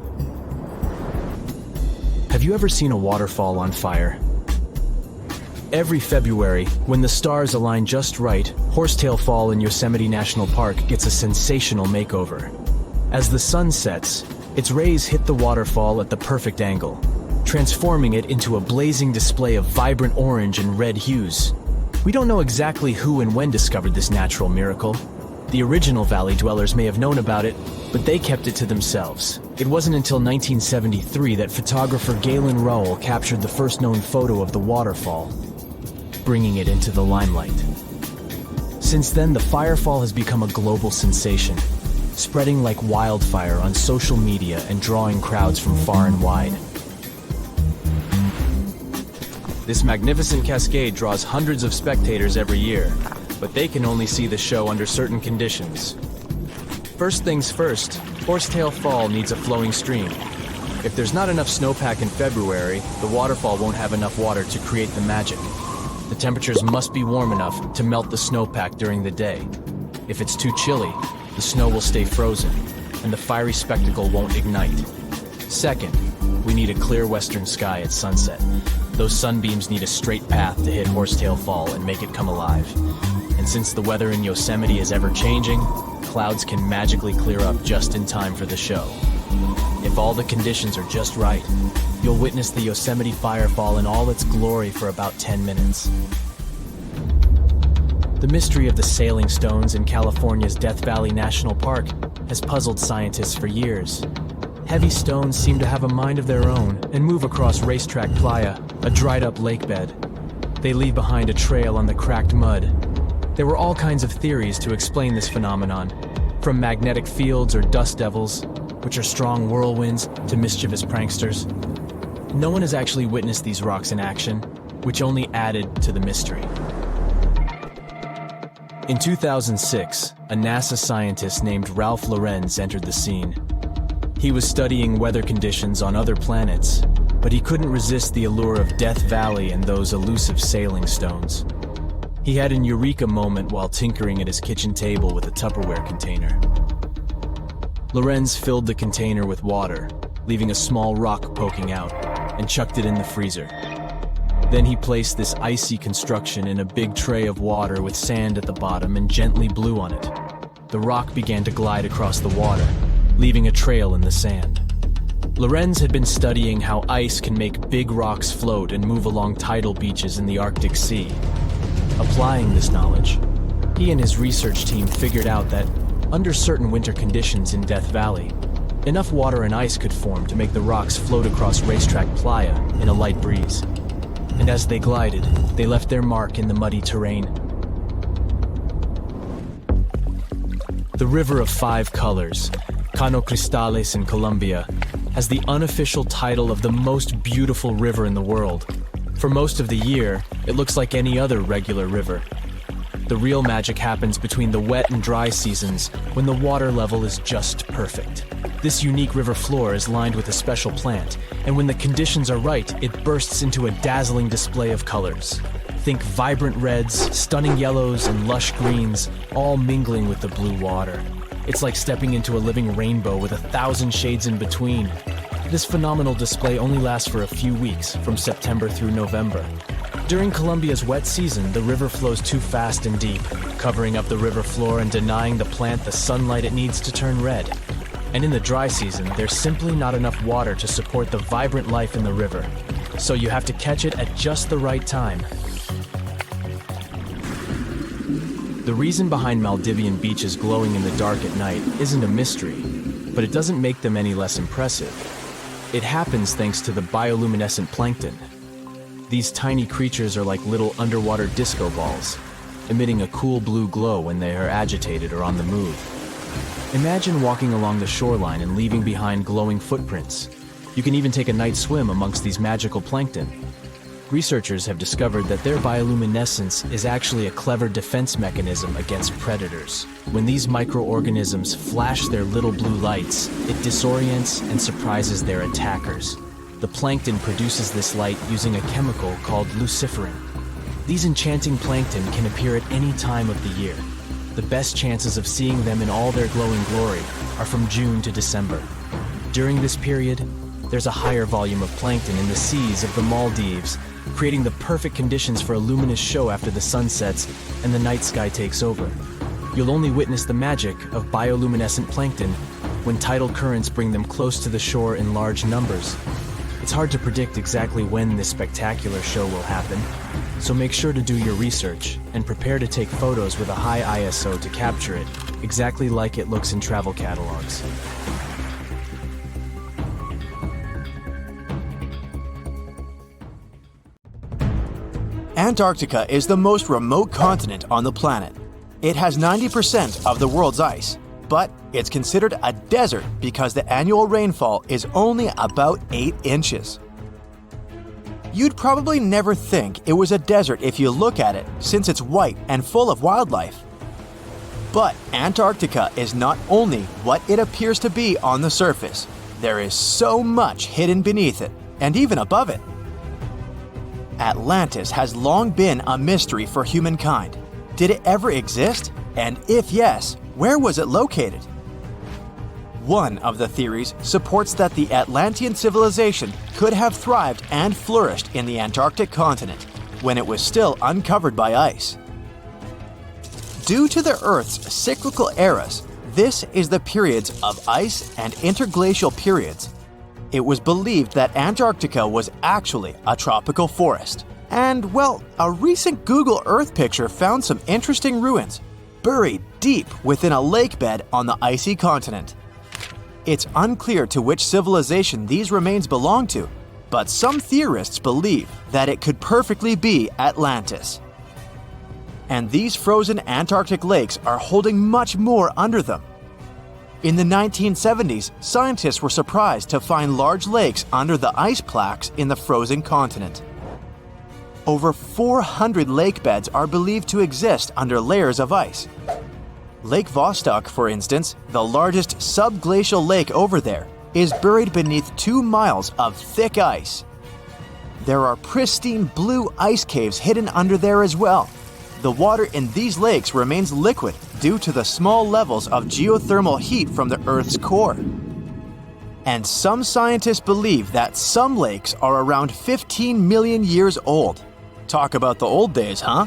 Have you ever seen a waterfall on fire? Every February, when the stars align just right, Horsetail Fall in Yosemite National Park gets a sensational makeover. As the sun sets, its rays hit the waterfall at the perfect angle, transforming it into a blazing display of vibrant orange and red hues. We don't know exactly who and when discovered this natural miracle. The original valley dwellers may have known about it, but they kept it to themselves. It wasn't until 1973 that photographer Galen Rowell captured the first known photo of the waterfall, bringing it into the limelight. Since then, the firefall has become a global sensation, spreading like wildfire on social media and drawing crowds from far and wide. This magnificent cascade draws hundreds of spectators every year, but they can only see the show under certain conditions. First things first, Horsetail Fall needs a flowing stream. If there's not enough snowpack in February, the waterfall won't have enough water to create the magic. The temperatures must be warm enough to melt the snowpack during the day. If it's too chilly, the snow will stay frozen, and the fiery spectacle won't ignite. Second, we need a clear western sky at sunset. Those sunbeams need a straight path to hit Horsetail Fall and make it come alive. And since the weather in Yosemite is ever-changing, clouds can magically clear up just in time for the show. If all the conditions are just right, you'll witness the Yosemite Firefall in all its glory for about 10 minutes. The mystery of the sailing stones in California's Death Valley National Park has puzzled scientists for years. Heavy stones seem to have a mind of their own and move across Racetrack Playa, a dried-up lakebed. They leave behind a trail on the cracked mud. There were all kinds of theories to explain this phenomenon, from magnetic fields or dust devils, which are strong whirlwinds, to mischievous pranksters. No one has actually witnessed these rocks in action, which only added to the mystery. In 2006, a NASA scientist named Ralph Lorenz entered the scene. He was studying weather conditions on other planets, but he couldn't resist the allure of Death Valley and those elusive sailing stones. He had an eureka moment while tinkering at his kitchen table with a Tupperware container. Lorenz filled the container with water, leaving a small rock poking out, and chucked it in the freezer. Then he placed this icy construction in a big tray of water with sand at the bottom and gently blew on it. The rock began to glide across the water, leaving a trail in the sand. Lorenz had been studying how ice can make big rocks float and move along tidal beaches in the Arctic Sea. Applying this knowledge, he and his research team figured out that, under certain winter conditions in Death Valley, enough water and ice could form to make the rocks float across Racetrack Playa in a light breeze. And as they glided, they left their mark in the muddy terrain. The River of Five Colors, Cano Cristales in Colombia, has the unofficial title of the most beautiful river in the world. For most of the year, it looks like any other regular river. The real magic happens between the wet and dry seasons when the water level is just perfect. This unique river floor is lined with a special plant, and when the conditions are right, it bursts into a dazzling display of colors. Think vibrant reds, stunning yellows, and lush greens, all mingling with the blue water. It's like stepping into a living rainbow with 1,000 shades in between. This phenomenal display only lasts for a few weeks, from September through November. During Colombia's wet season, the river flows too fast and deep, covering up the river floor and denying the plant the sunlight it needs to turn red. And in the dry season, there's simply not enough water to support the vibrant life in the river. So you have to catch it at just the right time. The reason behind Maldivian beaches glowing in the dark at night isn't a mystery, but it doesn't make them any less impressive. It happens thanks to the bioluminescent plankton. These tiny creatures are like little underwater disco balls, emitting a cool blue glow when they are agitated or on the move. Imagine walking along the shoreline and leaving behind glowing footprints. You can even take a night swim amongst these magical plankton. Researchers have discovered that their bioluminescence is actually a clever defense mechanism against predators. When these microorganisms flash their little blue lights, it disorients and surprises their attackers. The plankton produces this light using a chemical called luciferin. These enchanting plankton can appear at any time of the year. The best chances of seeing them in all their glowing glory are from June to December. During this period, there's a higher volume of plankton in the seas of the Maldives, creating the perfect conditions for a luminous show after the sun sets and the night sky takes over. You'll only witness the magic of bioluminescent plankton when tidal currents bring them close to the shore in large numbers. It's hard to predict exactly when this spectacular show will happen, so make sure to do your research and prepare to take photos with a high ISO to capture it, exactly like it looks in travel catalogs. Antarctica is the most remote continent on the planet. It has 90% of the world's ice, but it's considered a desert because the annual rainfall is only about 8 inches. You'd probably never think it was a desert if you look at it, since it's white and full of wildlife. But Antarctica is not only what it appears to be on the surface. There is so much hidden beneath it, and even above it. Atlantis has long been a mystery for humankind. Did it ever exist? And if yes, where was it located? One of the theories supports that the Atlantean civilization could have thrived and flourished in the Antarctic continent when it was still uncovered by ice. Due to the Earth's cyclical eras, this is the periods of ice and interglacial periods. It was believed that Antarctica was actually a tropical forest. And, well, a recent Google Earth picture found some interesting ruins, buried deep within a lake bed on the icy continent. It's unclear to which civilization these remains belong to, but some theorists believe that it could perfectly be Atlantis. And these frozen Antarctic lakes are holding much more under them. In the 1970s, scientists were surprised to find large lakes under the ice plaques in the frozen continent. Over 400 lake beds are believed to exist under layers of ice. Lake Vostok, for instance, the largest subglacial lake over there, is buried beneath 2 miles of thick ice. There are pristine blue ice caves hidden under there as well. The water in these lakes remains liquid due to the small levels of geothermal heat from the Earth's core. And some scientists believe that some lakes are around 15 million years old. Talk about the old days, huh?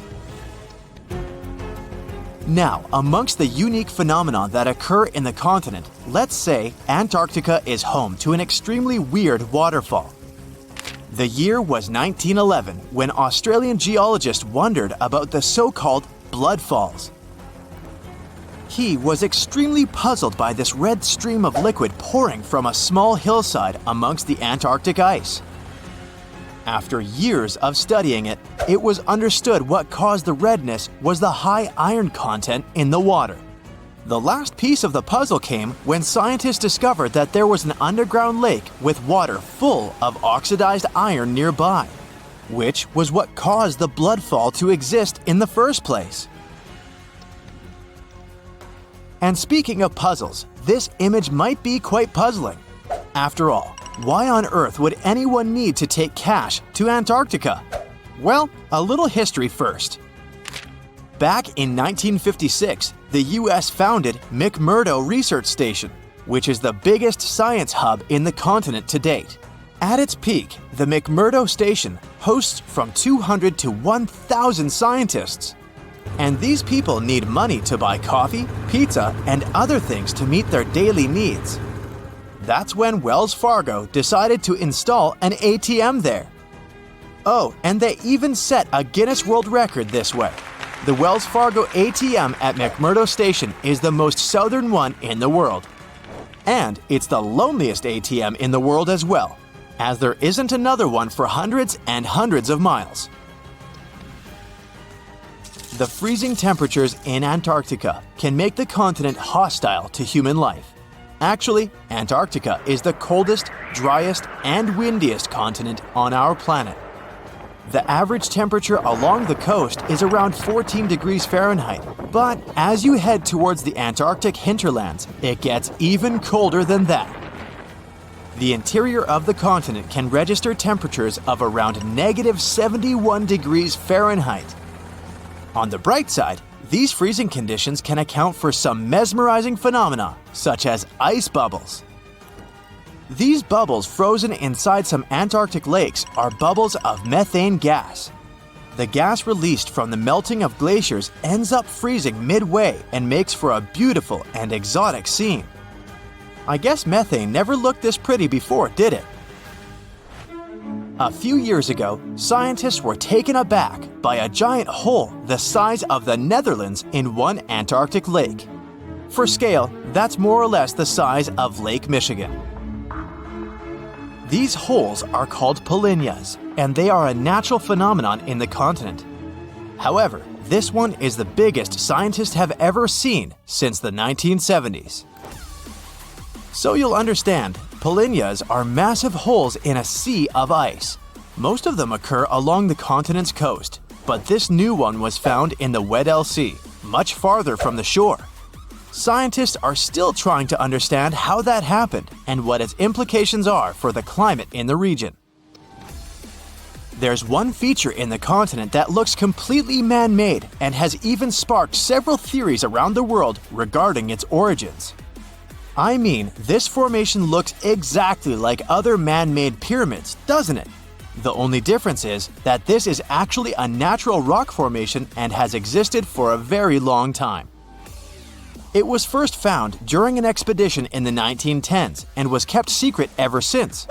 Now, amongst the unique phenomena that occur in the continent, let's say Antarctica is home to an extremely weird waterfall. The year was 1911 when Australian geologists wondered about the so-called blood falls. He was extremely puzzled by this red stream of liquid pouring from a small hillside amongst the Antarctic ice. After years of studying it, it was understood what caused the redness was the high iron content in the water. The last piece of the puzzle came when scientists discovered that there was an underground lake with water full of oxidized iron nearby, which was what caused the blood fall to exist in the first place. And speaking of puzzles, this image might be quite puzzling. After all, why on earth would anyone need to take cash to Antarctica? Well, a little history first. Back in 1956, the US founded McMurdo Research Station, which is the biggest science hub in the continent to date. At its peak, the McMurdo Station hosts from 200 to 1,000 scientists. And these people need money to buy coffee, pizza, and other things to meet their daily needs. That's when Wells Fargo decided to install an ATM there. Oh, and they even set a Guinness World Record this way. The Wells Fargo ATM at McMurdo Station is the most southern one in the world. And it's the loneliest ATM in the world as well, as there isn't another one for hundreds and hundreds of miles. The freezing temperatures in Antarctica can make the continent hostile to human life. Actually, Antarctica is the coldest, driest, and windiest continent on our planet. The average temperature along the coast is around 14 degrees Fahrenheit, but as you head towards the Antarctic hinterlands, it gets even colder than that. The interior of the continent can register temperatures of around -71 degrees Fahrenheit. On the bright side, these freezing conditions can account for some mesmerizing phenomena, such as ice bubbles. These bubbles frozen inside some Antarctic lakes are bubbles of methane gas. The gas released from the melting of glaciers ends up freezing midway and makes for a beautiful and exotic scene. I guess methane never looked this pretty before, did it? A few years ago, scientists were taken aback by a giant hole the size of the Netherlands in one Antarctic lake. For scale, that's more or less the size of Lake Michigan. These holes are called polynyas, and they are a natural phenomenon in the continent. However, this one is the biggest scientists have ever seen since the 1970s. So you'll understand, polynyas are massive holes in a sea of ice. Most of them occur along the continent's coast, but this new one was found in the Weddell Sea, much farther from the shore. Scientists are still trying to understand how that happened and what its implications are for the climate in the region. There's one feature in the continent that looks completely man-made and has even sparked several theories around the world regarding its origins. I mean, this formation looks exactly like other man-made pyramids, doesn't it? The only difference is that this is actually a natural rock formation and has existed for a very long time. It was first found during an expedition in the 1910s and was kept secret ever since.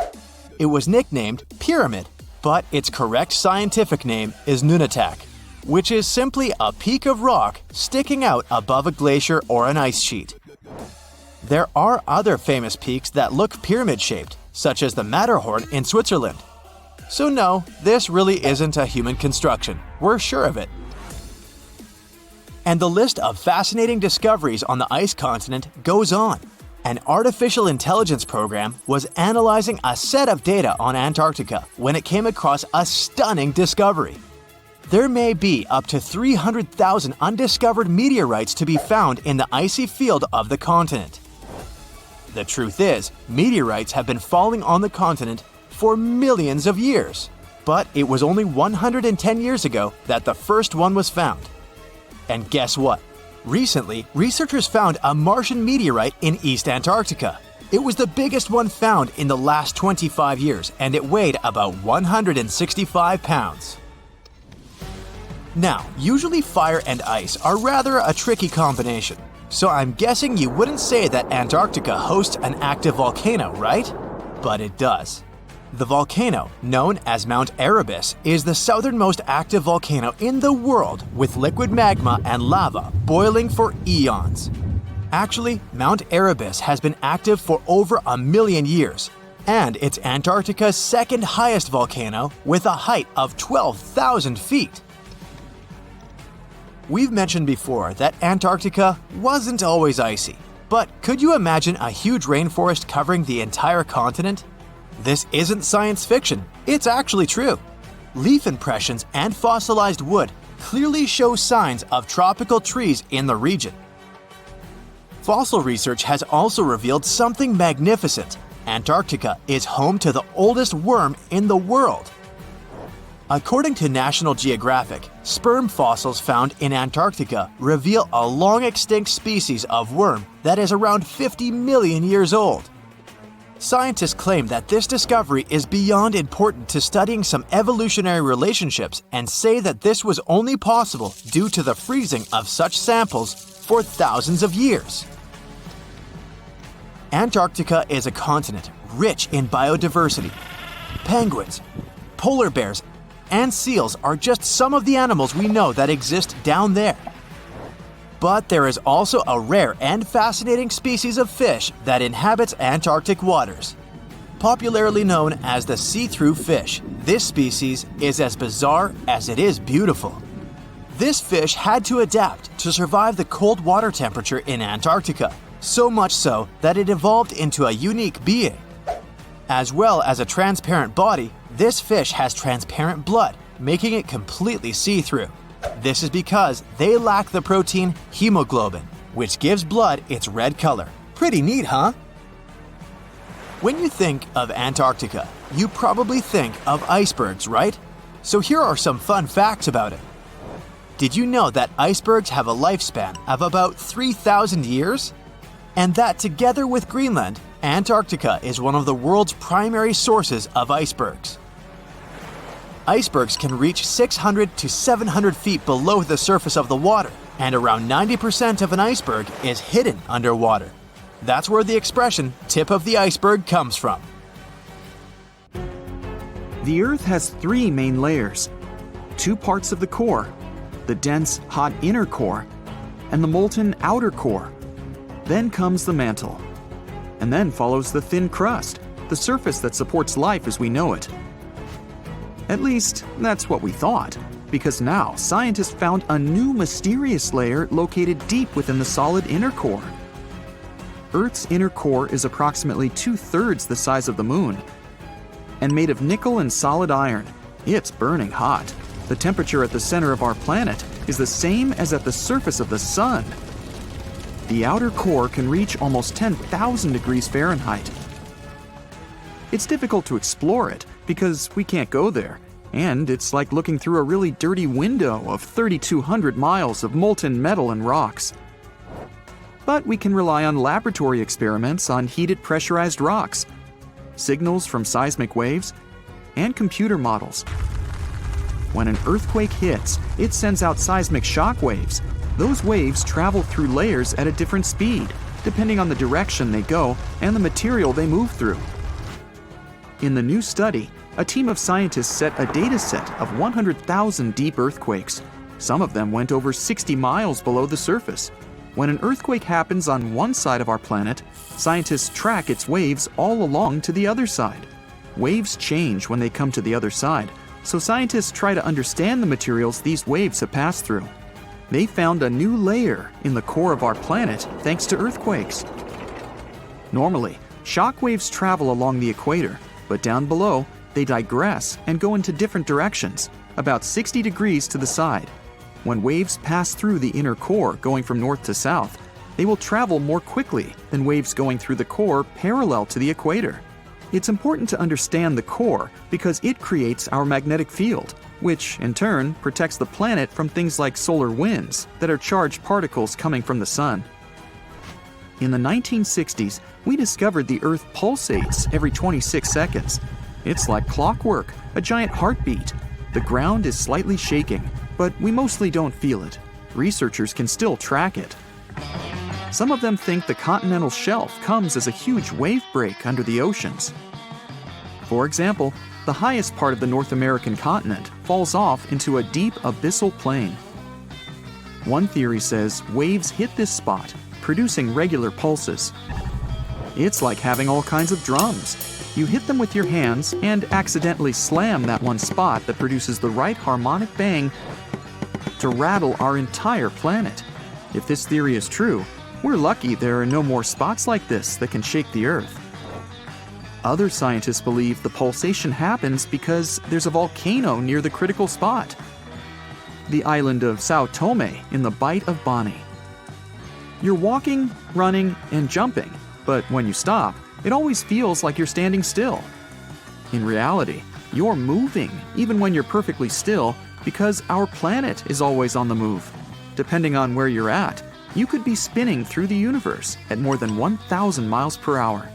It was nicknamed Pyramid, but its correct scientific name is Nunatak, which is simply a peak of rock sticking out above a glacier or an ice sheet. There are other famous peaks that look pyramid-shaped, such as the Matterhorn in Switzerland. So no, this really isn't a human construction, we're sure of it. And the list of fascinating discoveries on the ice continent goes on. An artificial intelligence program was analyzing a set of data on Antarctica when it came across a stunning discovery. There may be up to 300,000 undiscovered meteorites to be found in the icy field of the continent. The truth is, meteorites have been falling on the continent for millions of years. But it was only 110 years ago that the first one was found. And guess what? Recently, researchers found a Martian meteorite in East Antarctica. It was the biggest one found in the last 25 years, and it weighed about 165 pounds. Now, usually fire and ice are rather a tricky combination, so I'm guessing you wouldn't say that Antarctica hosts an active volcano, right? But it does. The volcano, known as Mount Erebus, is the southernmost active volcano in the world with liquid magma and lava boiling for eons. Actually, Mount Erebus has been active for over 1 million years, and it's Antarctica's second highest volcano with a height of 12,000 feet. We've mentioned before that Antarctica wasn't always icy, but could you imagine a huge rainforest covering the entire continent? This isn't science fiction, it's actually true. Leaf impressions and fossilized wood clearly show signs of tropical trees in the region. Fossil research has also revealed something magnificent. Antarctica is home to the oldest worm in the world. According to National Geographic, sperm fossils found in Antarctica reveal a long-extinct species of worm that is around 50 million years old. Scientists claim that this discovery is beyond important to studying some evolutionary relationships and say that this was only possible due to the freezing of such samples for thousands of years. Antarctica is a continent rich in biodiversity. Penguins, polar bears, and seals are just some of the animals we know that exist down there. But there is also a rare and fascinating species of fish that inhabits Antarctic waters. Popularly known as the see-through fish, this species is as bizarre as it is beautiful. This fish had to adapt to survive the cold water temperature in Antarctica, so much so that it evolved into a unique being. As well as a transparent body, this fish has transparent blood, making it completely see-through. This is because they lack the protein hemoglobin, which gives blood its red color. Pretty neat, huh? When you think of Antarctica, you probably think of icebergs, right? So here are some fun facts about it. Did you know that icebergs have a lifespan of about 3,000 years? And that together with Greenland, Antarctica is one of the world's primary sources of icebergs. Icebergs can reach 600 to 700 feet below the surface of the water, and around 90% of an iceberg is hidden underwater. That's where the expression "tip of the iceberg" comes from. The Earth has three main layers: two parts of the core, the dense, hot inner core, and the molten outer core. Then comes the mantle. And then follows the thin crust, the surface that supports life as we know it. At least, that's what we thought, because now scientists found a new mysterious layer located deep within the solid inner core. Earth's inner core is approximately 2/3 the size of the Moon. And made of nickel and solid iron, it's burning hot. The temperature at the center of our planet is the same as at the surface of the Sun. The outer core can reach almost 10,000 degrees Fahrenheit. It's difficult to explore it because we can't go there, and it's like looking through a really dirty window of 3,200 miles of molten metal and rocks. But we can rely on laboratory experiments on heated pressurized rocks, signals from seismic waves, and computer models. When an earthquake hits, it sends out seismic shock waves. Those waves travel through layers at a different speed, depending on the direction they go and the material they move through. In the new study, a team of scientists set a data set of 100,000 deep earthquakes. Some of them went over 60 miles below the surface. When an earthquake happens on one side of our planet, scientists track its waves all along to the other side. Waves change when they come to the other side, so scientists try to understand the materials these waves have passed through. They found a new layer in the core of our planet thanks to earthquakes. Normally, shock waves travel along the equator, but down below, they digress and go into different directions, about 60 degrees to the side. When waves pass through the inner core going from north to south, they will travel more quickly than waves going through the core parallel to the equator. It's important to understand the core because it creates our magnetic field, which in turn protects the planet from things like solar winds that are charged particles coming from the sun. In the 1960s, we discovered the Earth pulsates every 26 seconds. It's like clockwork, a giant heartbeat. The ground is slightly shaking, but we mostly don't feel it. Researchers can still track it. Some of them think the continental shelf comes as a huge wave break under the oceans. For example, the highest part of the North American continent falls off into a deep abyssal plain. One theory says waves hit this spot, producing regular pulses. It's like having all kinds of drums. You hit them with your hands and accidentally slam that one spot that produces the right harmonic bang to rattle our entire planet. If this theory is true, we're lucky there are no more spots like this that can shake the Earth. Other scientists believe the pulsation happens because there's a volcano near the critical spot, the island of Sao Tome in the Bight of Boni. You're walking, running, and jumping, but when you stop, it always feels like you're standing still. In reality, you're moving even when you're perfectly still because our planet is always on the move. Depending on where you're at, you could be spinning through the universe at more than 1,000 miles per hour.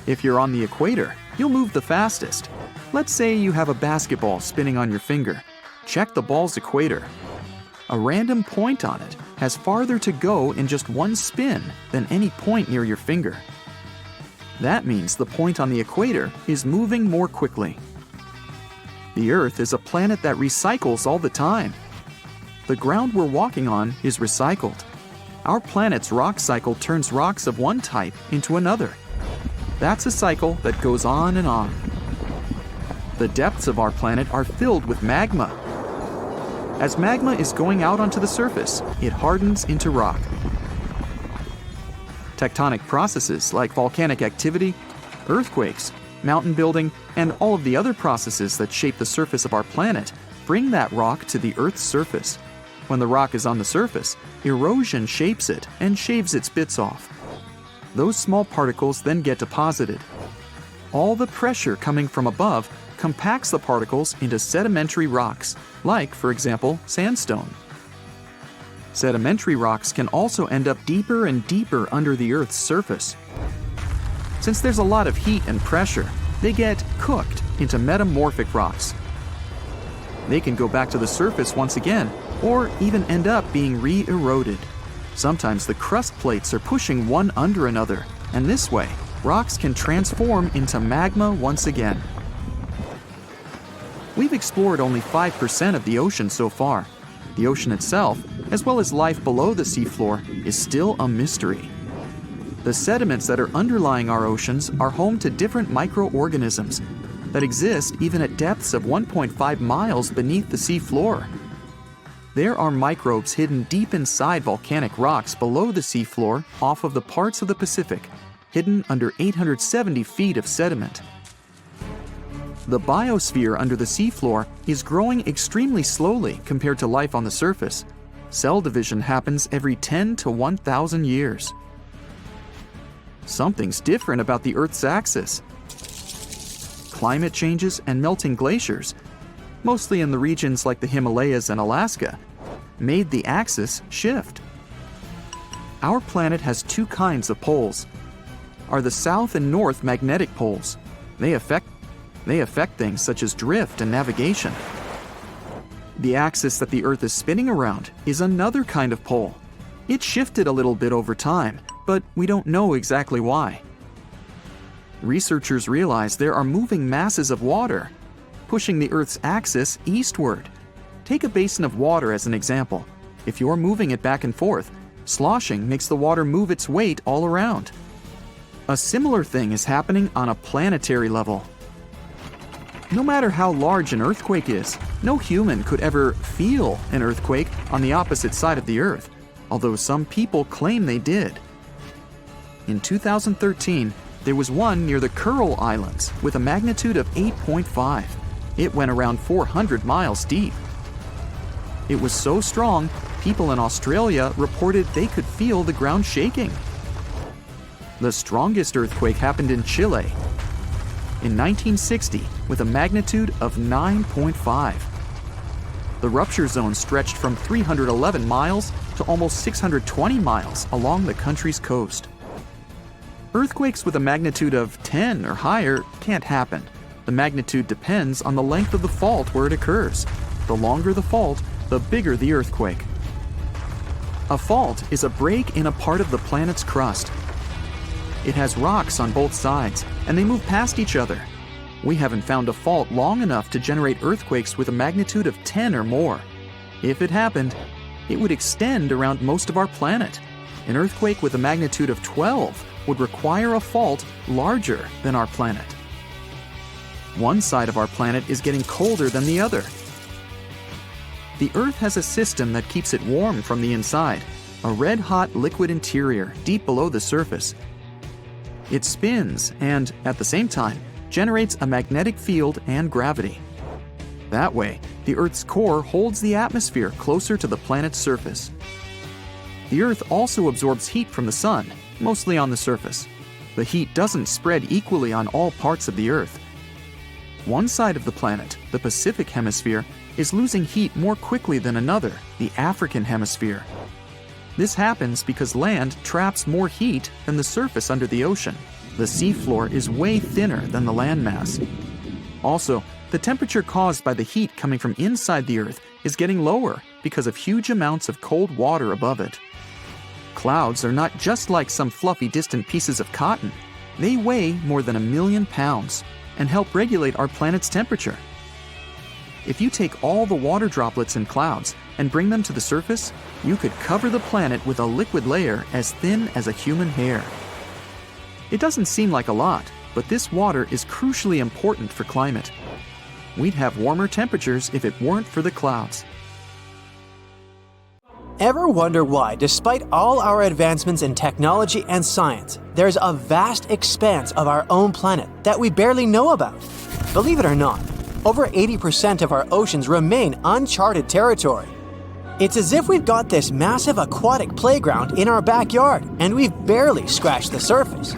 If you're on the equator, you'll move the fastest. Let's say you have a basketball spinning on your finger. Check the ball's equator. A random point on it has farther to go in just one spin than any point near your finger. That means the point on the equator is moving more quickly. The Earth is a planet that recycles all the time. The ground we're walking on is recycled. Our planet's rock cycle turns rocks of one type into another. That's a cycle that goes on and on. The depths of our planet are filled with magma. As magma is going out onto the surface, it hardens into rock. Tectonic processes like volcanic activity, earthquakes, mountain building, and all of the other processes that shape the surface of our planet bring that rock to the Earth's surface. When the rock is on the surface, erosion shapes it and shaves its bits off. Those small particles then get deposited. All the pressure coming from above compacts the particles into sedimentary rocks, like, for example, sandstone. Sedimentary rocks can also end up deeper and deeper under the Earth's surface. Since there's a lot of heat and pressure, they get cooked into metamorphic rocks. They can go back to the surface once again, or even end up being re-eroded. Sometimes the crust plates are pushing one under another, and this way, rocks can transform into magma once again. We've explored only 5% of the ocean so far. The ocean itself, as well as life below the seafloor, is still a mystery. The sediments that are underlying our oceans are home to different microorganisms that exist even at depths of 1.5 miles beneath the seafloor. There are microbes hidden deep inside volcanic rocks below the seafloor off of the parts of the Pacific, hidden under 870 feet of sediment. The biosphere under the seafloor is growing extremely slowly compared to life on the surface. Cell division happens every 10 to 1,000 years. Something's different about the Earth's axis. Climate changes and melting glaciers, mostly in the regions like the Himalayas and Alaska, made the axis shift. Our planet has two kinds of poles. Are the south and north magnetic poles. They affect things such as drift and navigation. The axis that the Earth is spinning around is another kind of pole. It shifted a little bit over time, but we don't know exactly why. Researchers realize there are moving masses of water, pushing the Earth's axis eastward. Take a basin of water as an example. If you're moving it back and forth, sloshing makes the water move its weight all around. A similar thing is happening on a planetary level. No matter how large an earthquake is, no human could ever feel an earthquake on the opposite side of the Earth, although some people claim they did. In 2013, there was one near the Kuril Islands with a magnitude of 8.5. It went around 400 miles deep. It was so strong, people in Australia reported they could feel the ground shaking. The strongest earthquake happened in Chile in 1960 with a magnitude of 9.5. The rupture zone stretched from 311 miles to almost 620 miles along the country's coast. Earthquakes with a magnitude of 10 or higher can't happen. The magnitude depends on the length of the fault where it occurs. The longer the fault, the bigger the earthquake. A fault is a break in a part of the planet's crust. It has rocks on both sides, and they move past each other. We haven't found a fault long enough to generate earthquakes with a magnitude of 10 or more. If it happened, it would extend around most of our planet. An earthquake with a magnitude of 12 would require a fault larger than our planet. One side of our planet is getting colder than the other. The Earth has a system that keeps it warm from the inside, a red-hot liquid interior deep below the surface. It spins and, at the same time, generates a magnetic field and gravity. That way, the Earth's core holds the atmosphere closer to the planet's surface. The Earth also absorbs heat from the Sun, mostly on the surface. The heat doesn't spread equally on all parts of the Earth. One side of the planet, the Pacific Hemisphere, is losing heat more quickly than another, the African Hemisphere. This happens because land traps more heat than the surface under the ocean. The seafloor is way thinner than the landmass. Also, the temperature caused by the heat coming from inside the Earth is getting lower because of huge amounts of cold water above it. Clouds are not just like some fluffy distant pieces of cotton. They weigh more than 1 million pounds and help regulate our planet's temperature. If you take all the water droplets in clouds and bring them to the surface, you could cover the planet with a liquid layer as thin as a human hair. It doesn't seem like a lot, but this water is crucially important for climate. We'd have warmer temperatures if it weren't for the clouds. Ever wonder why, despite all our advancements in technology and science, there's a vast expanse of our own planet that we barely know about? Believe it or not, over 80% of our oceans remain uncharted territory. It's as if we've got this massive aquatic playground in our backyard and we've barely scratched the surface.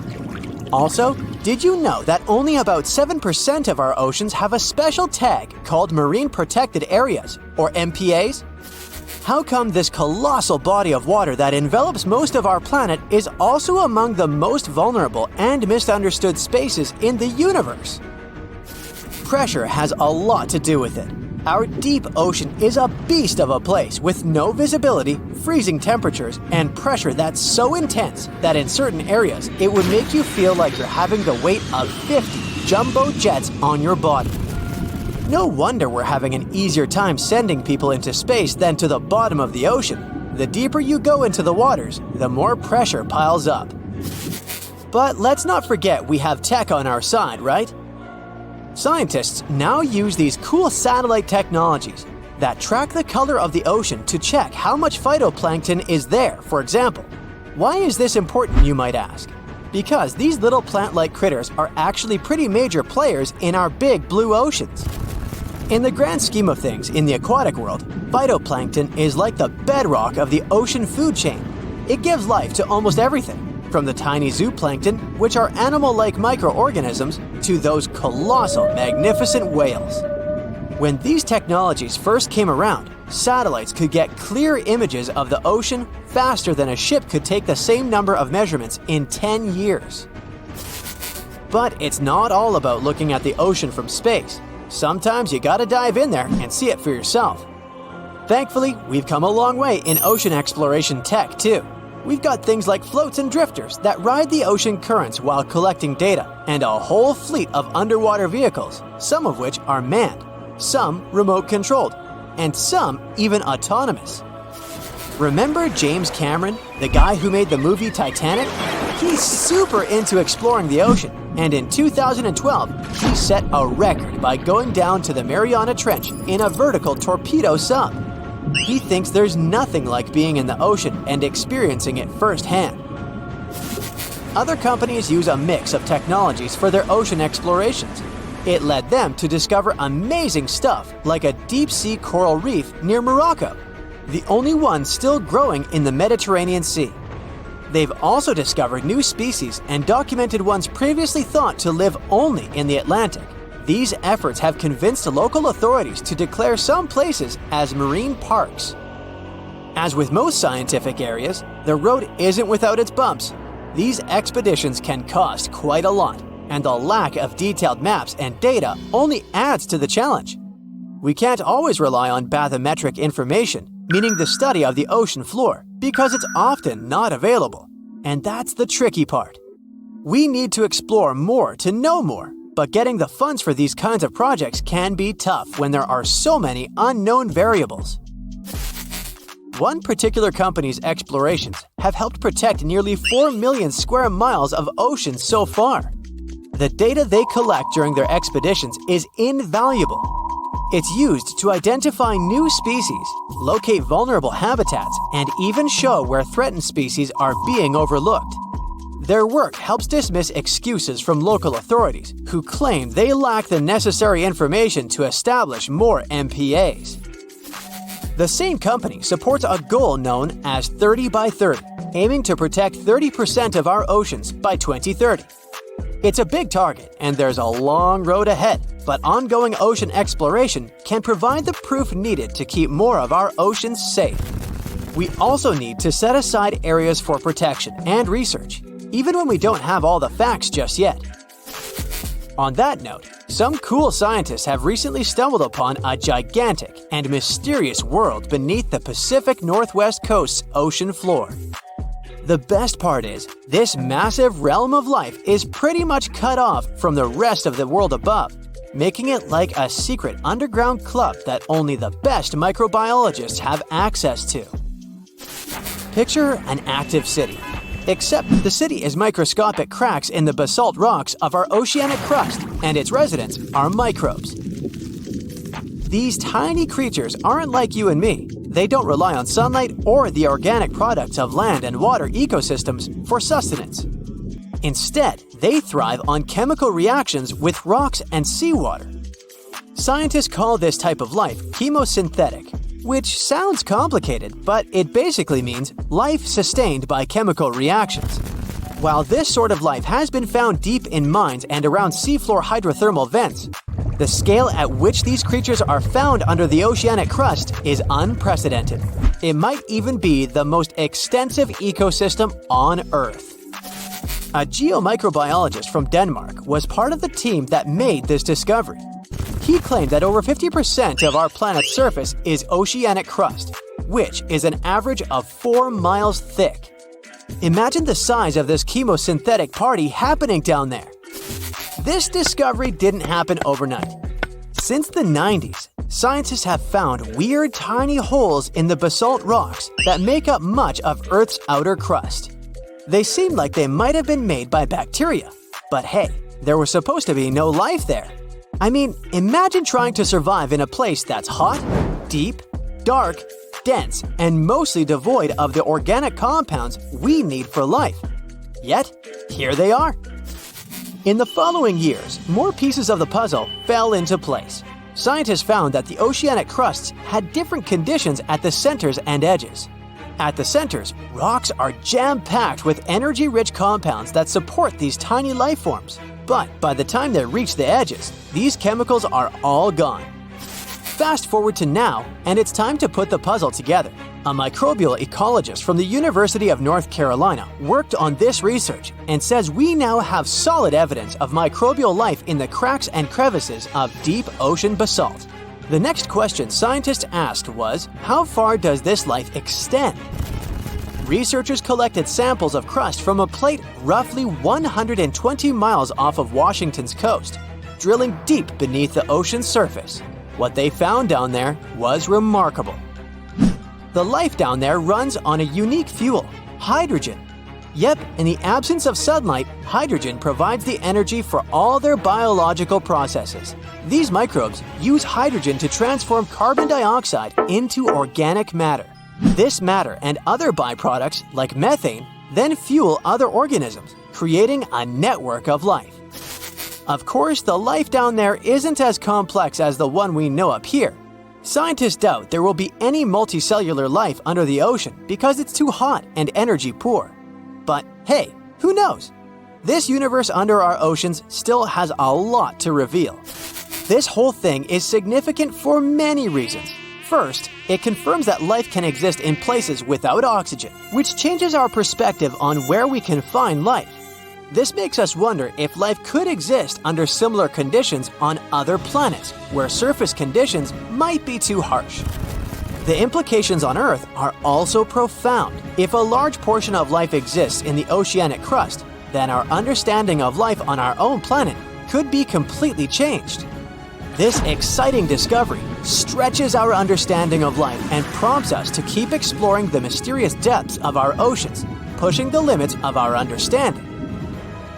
Also, did you know that only about 7% of our oceans have a special tag called Marine Protected Areas, or MPAs? How come this colossal body of water that envelops most of our planet is also among the most vulnerable and misunderstood spaces in the universe? Pressure has a lot to do with it. Our deep ocean is a beast of a place with no visibility, freezing temperatures, and pressure that's so intense that in certain areas it would make you feel like you're having the weight of 50 jumbo jets on your body. No wonder we're having an easier time sending people into space than to the bottom of the ocean. The deeper you go into the waters, the more pressure piles up. But let's not forget we have tech on our side, right? Scientists now use these cool satellite technologies that track the color of the ocean to check how much phytoplankton is there, for example. Why is this important, you might ask? Because these little plant-like critters are actually pretty major players in our big blue oceans. In the grand scheme of things in the aquatic world, phytoplankton is like the bedrock of the ocean food chain. It gives life to almost everything, from the tiny zooplankton, which are animal-like microorganisms, to those colossal, magnificent whales. When these technologies first came around, satellites could get clear images of the ocean faster than a ship could take the same number of measurements in 10 years. But it's not all about looking at the ocean from space. Sometimes you gotta dive in there and see it for yourself. Thankfully, we've come a long way in ocean exploration tech too. We've got things like floats and drifters that ride the ocean currents while collecting data, and a whole fleet of underwater vehicles, some of which are manned, some remote-controlled, and some even autonomous. Remember James Cameron, the guy who made the movie Titanic? He's super into exploring the ocean, and in 2012, he set a record by going down to the Mariana Trench in a vertical torpedo sub. He thinks there's nothing like being in the ocean and experiencing it firsthand. Other companies use a mix of technologies for their ocean explorations. It led them to discover amazing stuff like a deep-sea coral reef near Morocco, the only one still growing in the Mediterranean Sea. They've also discovered new species and documented ones previously thought to live only in the Atlantic. These efforts have convinced local authorities to declare some places as marine parks. As with most scientific areas, the road isn't without its bumps. These expeditions can cost quite a lot, and the lack of detailed maps and data only adds to the challenge. We can't always rely on bathymetric information, meaning the study of the ocean floor, because it's often not available. And that's the tricky part. We need to explore more to know more, but getting the funds for these kinds of projects can be tough when there are so many unknown variables. One particular company's explorations have helped protect nearly 4 million square miles of ocean so far. The data they collect during their expeditions is invaluable. It's used to identify new species, locate vulnerable habitats, and even show where threatened species are being overlooked. Their work helps dismiss excuses from local authorities who claim they lack the necessary information to establish more MPAs. The same company supports a goal known as 30 by 30, aiming to protect 30% of our oceans by 2030. It's a big target, and there's a long road ahead, but ongoing ocean exploration can provide the proof needed to keep more of our oceans safe. We also need to set aside areas for protection and research, even when we don't have all the facts just yet. On that note, some cool scientists have recently stumbled upon a gigantic and mysterious world beneath the Pacific Northwest coast's ocean floor. The best part is, this massive realm of life is pretty much cut off from the rest of the world above, making it like a secret underground club that only the best microbiologists have access to. Picture an active city, except the city is microscopic cracks in the basalt rocks of our oceanic crust, and its residents are microbes. These tiny creatures aren't like you and me. They don't rely on sunlight or the organic products of land and water ecosystems for sustenance. Instead, they thrive on chemical reactions with rocks and seawater. Scientists call this type of life chemosynthetic, which sounds complicated, but it basically means life sustained by chemical reactions. While this sort of life has been found deep in mines and around seafloor hydrothermal vents, the scale at which these creatures are found under the oceanic crust is unprecedented. It might even be the most extensive ecosystem on Earth. A geomicrobiologist from Denmark was part of the team that made this discovery. He claimed that over 50% of our planet's surface is oceanic crust, which is an average of 4 miles thick. Imagine the size of this chemosynthetic party happening down there. This discovery didn't happen overnight. Since the 90s, scientists have found weird tiny holes in the basalt rocks that make up much of Earth's outer crust. They seem like they might have been made by bacteria, but hey, there was supposed to be no life there. I mean, imagine trying to survive in a place that's hot, deep, dark, dense, and mostly devoid of the organic compounds we need for life. Yet, here they are. In the following years, more pieces of the puzzle fell into place. Scientists found that the oceanic crusts had different conditions at the centers and edges. At the centers, rocks are jam-packed with energy-rich compounds that support these tiny life forms. But by the time they reach the edges, these chemicals are all gone. Fast forward to now, and it's time to put the puzzle together. A microbial ecologist from the University of North Carolina worked on this research and says we now have solid evidence of microbial life in the cracks and crevices of deep ocean basalt. The next question scientists asked was, how far does this life extend? Researchers collected samples of crust from a plate roughly 120 miles off of Washington's coast, drilling deep beneath the ocean's surface. What they found down there was remarkable. The life down there runs on a unique fuel, hydrogen. Yep, in the absence of sunlight, hydrogen provides the energy for all their biological processes. These microbes use hydrogen to transform carbon dioxide into organic matter. This matter and other byproducts, like methane, then fuel other organisms, creating a network of life. Of course, the life down there isn't as complex as the one we know up here. Scientists doubt there will be any multicellular life under the ocean because it's too hot and energy poor. But hey, who knows? This universe under our oceans still has a lot to reveal. This whole thing is significant for many reasons. First, it confirms that life can exist in places without oxygen, which changes our perspective on where we can find life. This makes us wonder if life could exist under similar conditions on other planets, where surface conditions might be too harsh. The implications on Earth are also profound. If a large portion of life exists in the oceanic crust, then our understanding of life on our own planet could be completely changed. This exciting discovery stretches our understanding of life and prompts us to keep exploring the mysterious depths of our oceans, pushing the limits of our understanding.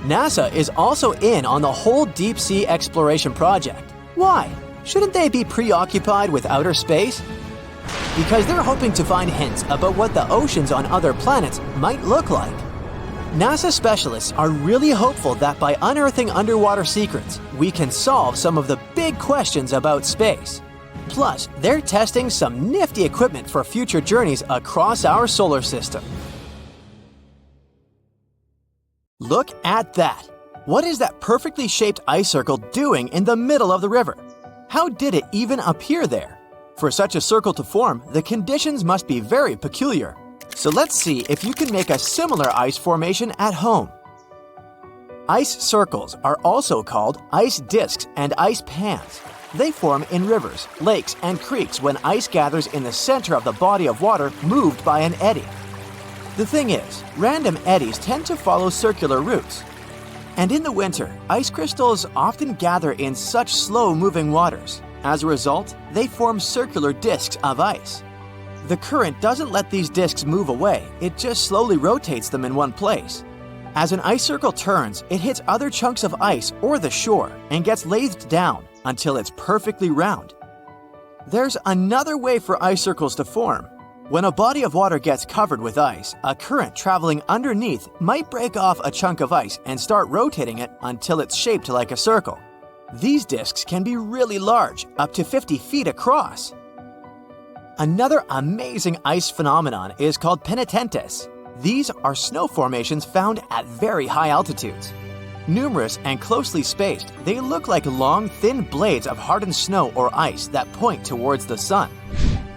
NASA is also in on the whole deep sea exploration project. Why? Shouldn't they be preoccupied with outer space? Because they're hoping to find hints about what the oceans on other planets might look like. NASA specialists are really hopeful that by unearthing underwater secrets, we can solve some of the big questions about space. Plus, they're testing some nifty equipment for future journeys across our solar system. Look at that! What is that perfectly shaped ice circle doing in the middle of the river? How did it even appear there? For such a circle to form, the conditions must be very peculiar. So let's see if you can make a similar ice formation at home. Ice circles are also called ice disks and ice pans. They form in rivers, lakes, and creeks when ice gathers in the center of the body of water moved by an eddy. The thing is, random eddies tend to follow circular routes. And in the winter, ice crystals often gather in such slow-moving waters. As a result, they form circular disks of ice. The current doesn't let these disks move away, it just slowly rotates them in one place. As an ice circle turns, it hits other chunks of ice or the shore and gets lathed down until it's perfectly round. There's another way for ice circles to form. When a body of water gets covered with ice, a current traveling underneath might break off a chunk of ice and start rotating it until it's shaped like a circle. These disks can be really large, up to 50 feet across. Another amazing ice phenomenon is called penitentes. These are snow formations found at very high altitudes. Numerous and closely spaced, they look like long, thin blades of hardened snow or ice that point towards the sun.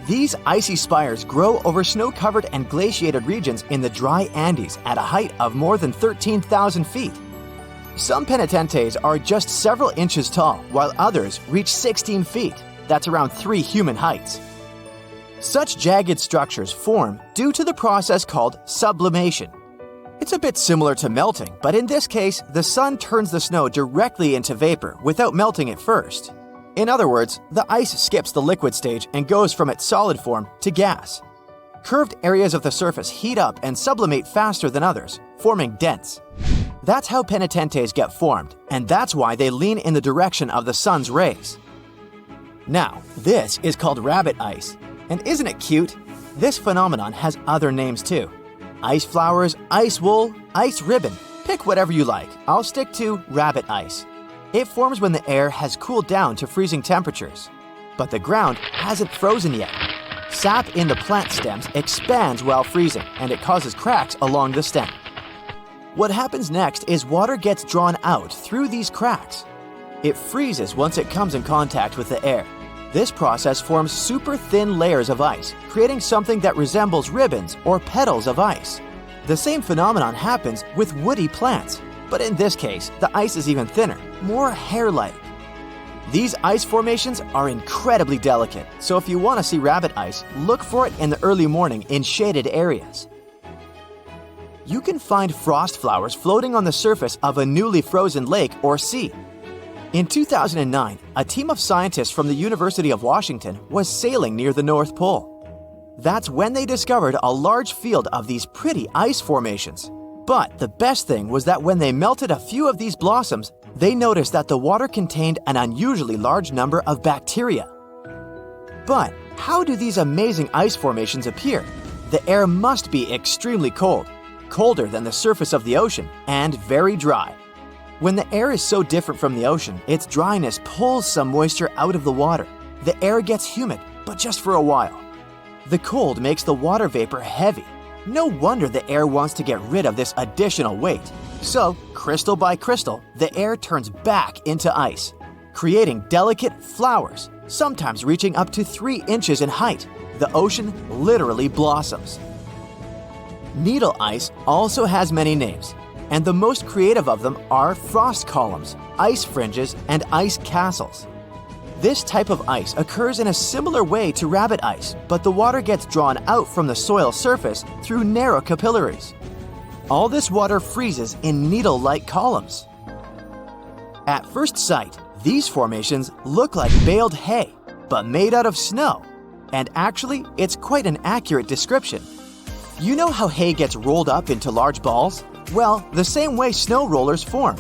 These icy spires grow over snow-covered and glaciated regions in the dry Andes at a height of more than 13,000 feet. Some penitentes are just several inches tall, while others reach 16 feet. That's around 3 human heights. Such jagged structures form due to the process called sublimation. It's a bit similar to melting, but in this case, the sun turns the snow directly into vapor without melting it first. In other words, the ice skips the liquid stage and goes from its solid form to gas. Curved areas of the surface heat up and sublimate faster than others, forming dents. That's how penitentes get formed, and that's why they lean in the direction of the sun's rays. Now, this is called rabbit ice. And isn't it cute? This phenomenon has other names too. Ice flowers, ice wool, ice ribbon. Pick whatever you like. I'll stick to rabbit ice. It forms when the air has cooled down to freezing temperatures. But the ground hasn't frozen yet. Sap in the plant stems expands while freezing, and it causes cracks along the stem. What happens next is water gets drawn out through these cracks. It freezes once it comes in contact with the air. This process forms super thin layers of ice, creating something that resembles ribbons or petals of ice. The same phenomenon happens with woody plants, but in this case, the ice is even thinner, more hair-like. These ice formations are incredibly delicate, so if you want to see rabbit ice, look for it in the early morning in shaded areas. You can find frost flowers floating on the surface of a newly frozen lake or sea. In 2009, a team of scientists from the University of Washington was sailing near the North Pole. That's when they discovered a large field of these pretty ice formations. But the best thing was that when they melted a few of these blossoms, they noticed that the water contained an unusually large number of bacteria. But how do these amazing ice formations appear? The air must be extremely cold, colder than the surface of the ocean, and very dry. When the air is so different from the ocean, its dryness pulls some moisture out of the water. The air gets humid, but just for a while. The cold makes the water vapor heavy. No wonder the air wants to get rid of this additional weight. So, crystal by crystal, the air turns back into ice, creating delicate flowers, sometimes reaching up to 3 inches in height. The ocean literally blossoms. Needle ice also has many names, and the most creative of them are frost columns, ice fringes, and ice castles. This type of ice occurs in a similar way to rabbit ice, but the water gets drawn out from the soil surface through narrow capillaries. All this water freezes in needle-like columns. At first sight, these formations look like baled hay, but made out of snow. And actually, it's quite an accurate description. You know how hay gets rolled up into large balls? Well, the same way snow rollers form.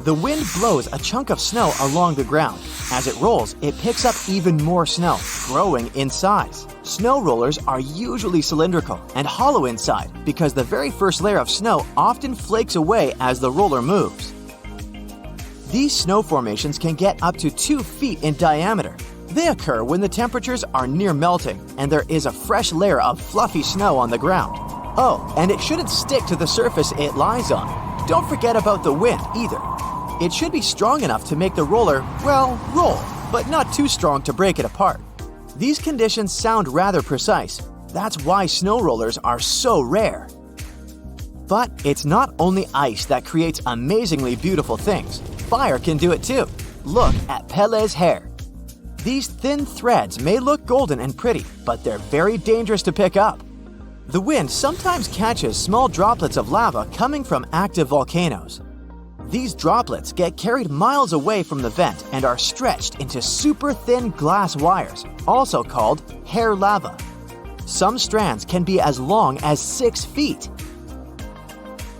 The wind blows a chunk of snow along the ground. As it rolls, it picks up even more snow, growing in size. Snow rollers are usually cylindrical and hollow inside because the very first layer of snow often flakes away as the roller moves. These snow formations can get up to 2 feet in diameter. They occur when the temperatures are near melting and there is a fresh layer of fluffy snow on the ground. Oh, and it shouldn't stick to the surface it lies on. Don't forget about the wind either. It should be strong enough to make the roller, well, roll, but not too strong to break it apart. These conditions sound rather precise. That's why snow rollers are so rare. But it's not only ice that creates amazingly beautiful things. Fire can do it too. Look at Pele's hair. These thin threads may look golden and pretty, but they're very dangerous to pick up. The wind sometimes catches small droplets of lava coming from active volcanoes. These droplets get carried miles away from the vent and are stretched into super thin glass wires, also called hair lava. Some strands can be as long as 6 feet.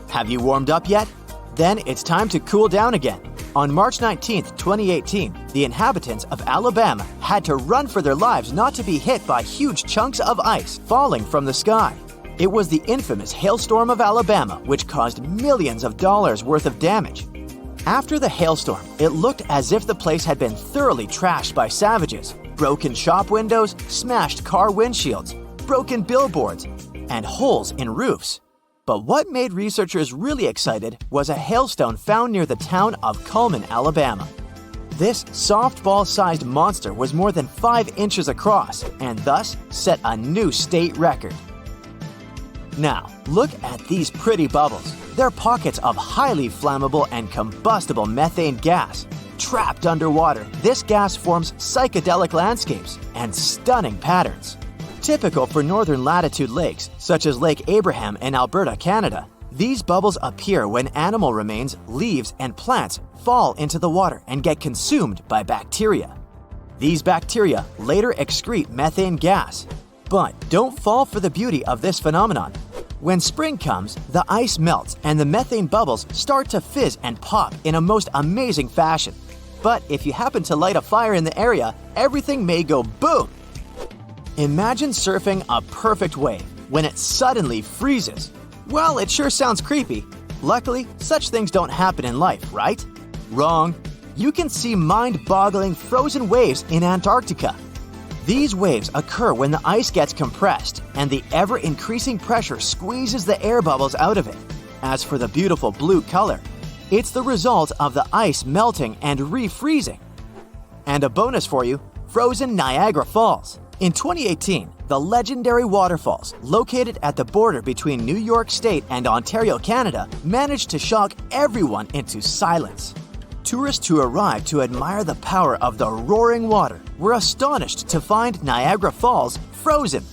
Have you warmed up yet? Then it's time to cool down again. On March 19, 2018, the inhabitants of Alabama had to run for their lives not to be hit by huge chunks of ice falling from the sky. It was the infamous hailstorm of Alabama, which caused millions of dollars worth of damage. After the hailstorm, it looked as if the place had been thoroughly trashed by savages. Broken shop windows, smashed car windshields, broken billboards, and holes in roofs. But what made researchers really excited was a hailstone found near the town of Cullman, Alabama. This softball-sized monster was more than 5 inches across and thus set a new state record. Now, look at these pretty bubbles. They're pockets of highly flammable and combustible methane gas. Trapped underwater, this gas forms psychedelic landscapes and stunning patterns. Typical for northern latitude lakes, such as Lake Abraham in Alberta, Canada, these bubbles appear when animal remains, leaves, and plants fall into the water and get consumed by bacteria. These bacteria later excrete methane gas. But don't fall for the beauty of this phenomenon. When spring comes, the ice melts and the methane bubbles start to fizz and pop in a most amazing fashion. But if you happen to light a fire in the area, everything may go boom. Imagine surfing a perfect wave when it suddenly freezes. Well, it sure sounds creepy. Luckily, such things don't happen in life, right? Wrong. You can see mind-boggling frozen waves in Antarctica. These waves occur when the ice gets compressed and the ever-increasing pressure squeezes the air bubbles out of it. As for the beautiful blue color, it's the result of the ice melting and refreezing. And a bonus for you, frozen Niagara Falls. In 2018, the legendary waterfalls, located at the border between New York State and Ontario, Canada, managed to shock everyone into silence. Tourists who arrived to admire the power of the roaring water were astonished to find Niagara Falls frozen.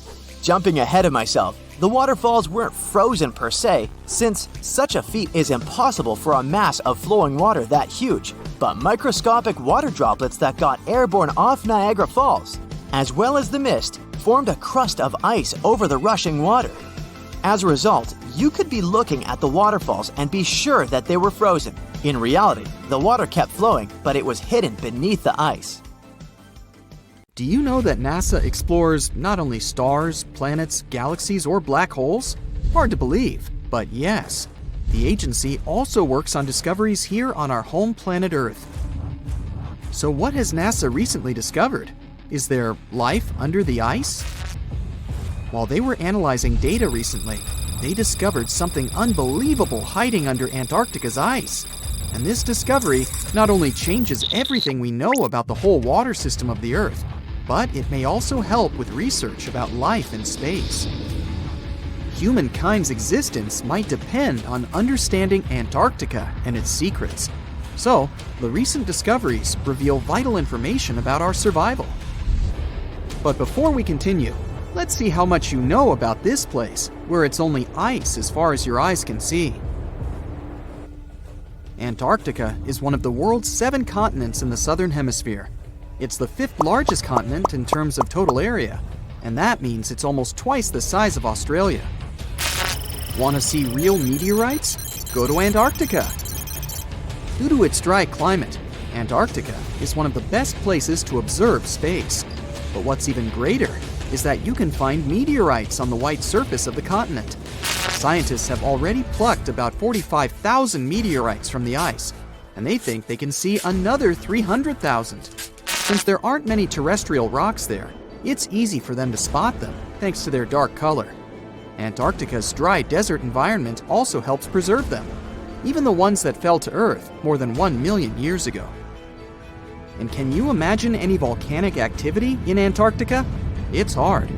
Jumping ahead of myself, the waterfalls weren't frozen per se, since such a feat is impossible for a mass of flowing water that huge, but microscopic water droplets that got airborne off Niagara Falls, as well as the mist, formed a crust of ice over the rushing water. As a result, you could be looking at the waterfalls and be sure that they were frozen. In reality, the water kept flowing, but it was hidden beneath the ice. Do you know that NASA explores not only stars, planets, galaxies, or black holes? Hard to believe, but yes. The agency also works on discoveries here on our home planet Earth. So what has NASA recently discovered? Is there life under the ice? While they were analyzing data recently, they discovered something unbelievable hiding under Antarctica's ice. And this discovery not only changes everything we know about the whole water system of the Earth, but it may also help with research about life in space. Humankind's existence might depend on understanding Antarctica and its secrets. So, the recent discoveries reveal vital information about our survival. But before we continue, let's see how much you know about this place, where it's only ice as far as your eyes can see. Antarctica is one of the world's 7 continents in the southern hemisphere. It's the 5th largest continent in terms of total area, and that means it's almost twice the size of Australia. Want to see real meteorites? Go to Antarctica. Due to its dry climate, Antarctica is one of the best places to observe space. But what's even greater is that you can find meteorites on the white surface of the continent. Scientists have already plucked about 45,000 meteorites from the ice, and they think they can see another 300,000. Since there aren't many terrestrial rocks there, it's easy for them to spot them thanks to their dark color. Antarctica's dry desert environment also helps preserve them, even the ones that fell to Earth more than 1 million years ago. And can you imagine any volcanic activity in Antarctica? It's hard.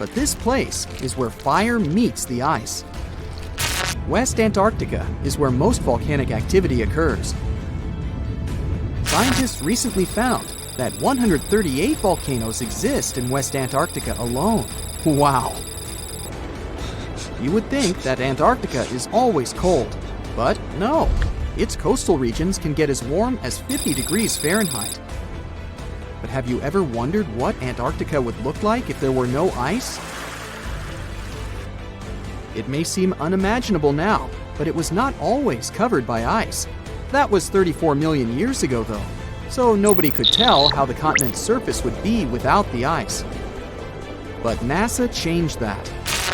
But this place is where fire meets the ice. West Antarctica is where most volcanic activity occurs. Scientists recently found that 138 volcanoes exist in West Antarctica alone. Wow! You would think that Antarctica is always cold, but no. Its coastal regions can get as warm as 50 degrees Fahrenheit. But have you ever wondered what Antarctica would look like if there were no ice? It may seem unimaginable now, but it was not always covered by ice. That was 34 million years ago, though, so nobody could tell how the continent's surface would be without the ice. But NASA changed that.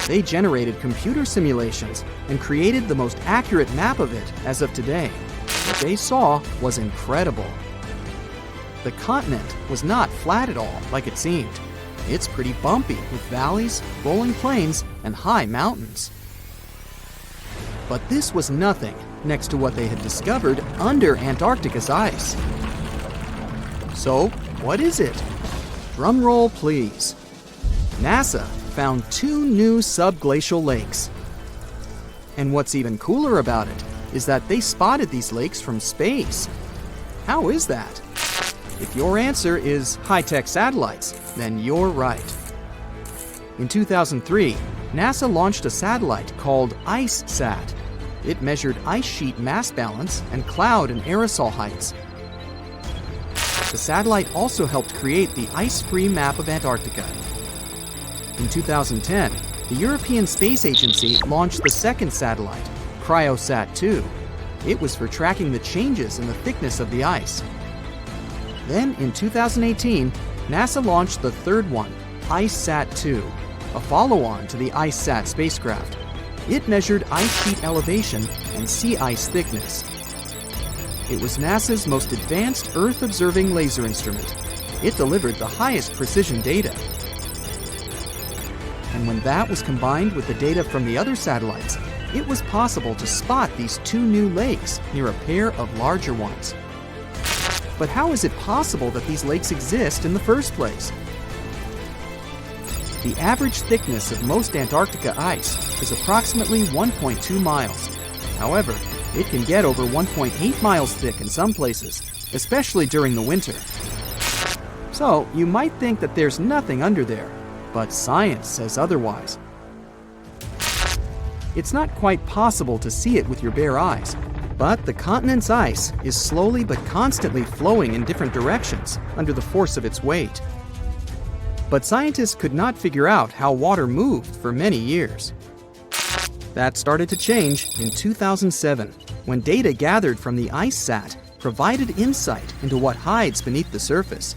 They generated computer simulations and created the most accurate map of it as of today. What they saw was incredible. The continent was not flat at all like it seemed. It's pretty bumpy with valleys, rolling plains, and high mountains. But this was nothing next to what they had discovered under Antarctica's ice. So, what is it? Drum roll, please. NASA found 2 new subglacial lakes. And what's even cooler about it is that they spotted these lakes from space. How is that? If your answer is high-tech satellites, then you're right. In 2003, NASA launched a satellite called IceSat. It measured ice sheet mass balance and cloud and aerosol heights. The satellite also helped create the ice-free map of Antarctica. In 2010, the European Space Agency launched the second satellite, Cryosat-2. It was for tracking the changes in the thickness of the ice. Then, in 2018, NASA launched the third one, IceSat-2, a follow-on to the IceSat spacecraft. It measured ice sheet elevation and sea ice thickness. It was NASA's most advanced Earth-observing laser instrument. It delivered the highest precision data. And when that was combined with the data from the other satellites, it was possible to spot these 2 new lakes near a pair of larger ones. But how is it possible that these lakes exist in the first place? The average thickness of most Antarctica ice is approximately 1.2 miles. However, it can get over 1.8 miles thick in some places, especially during the winter. So, you might think that there's nothing under there, but science says otherwise. It's not quite possible to see it with your bare eyes, but the continent's ice is slowly but constantly flowing in different directions under the force of its weight. But scientists could not figure out how water moved for many years. That started to change in 2007, when data gathered from the IceSat provided insight into what hides beneath the surface.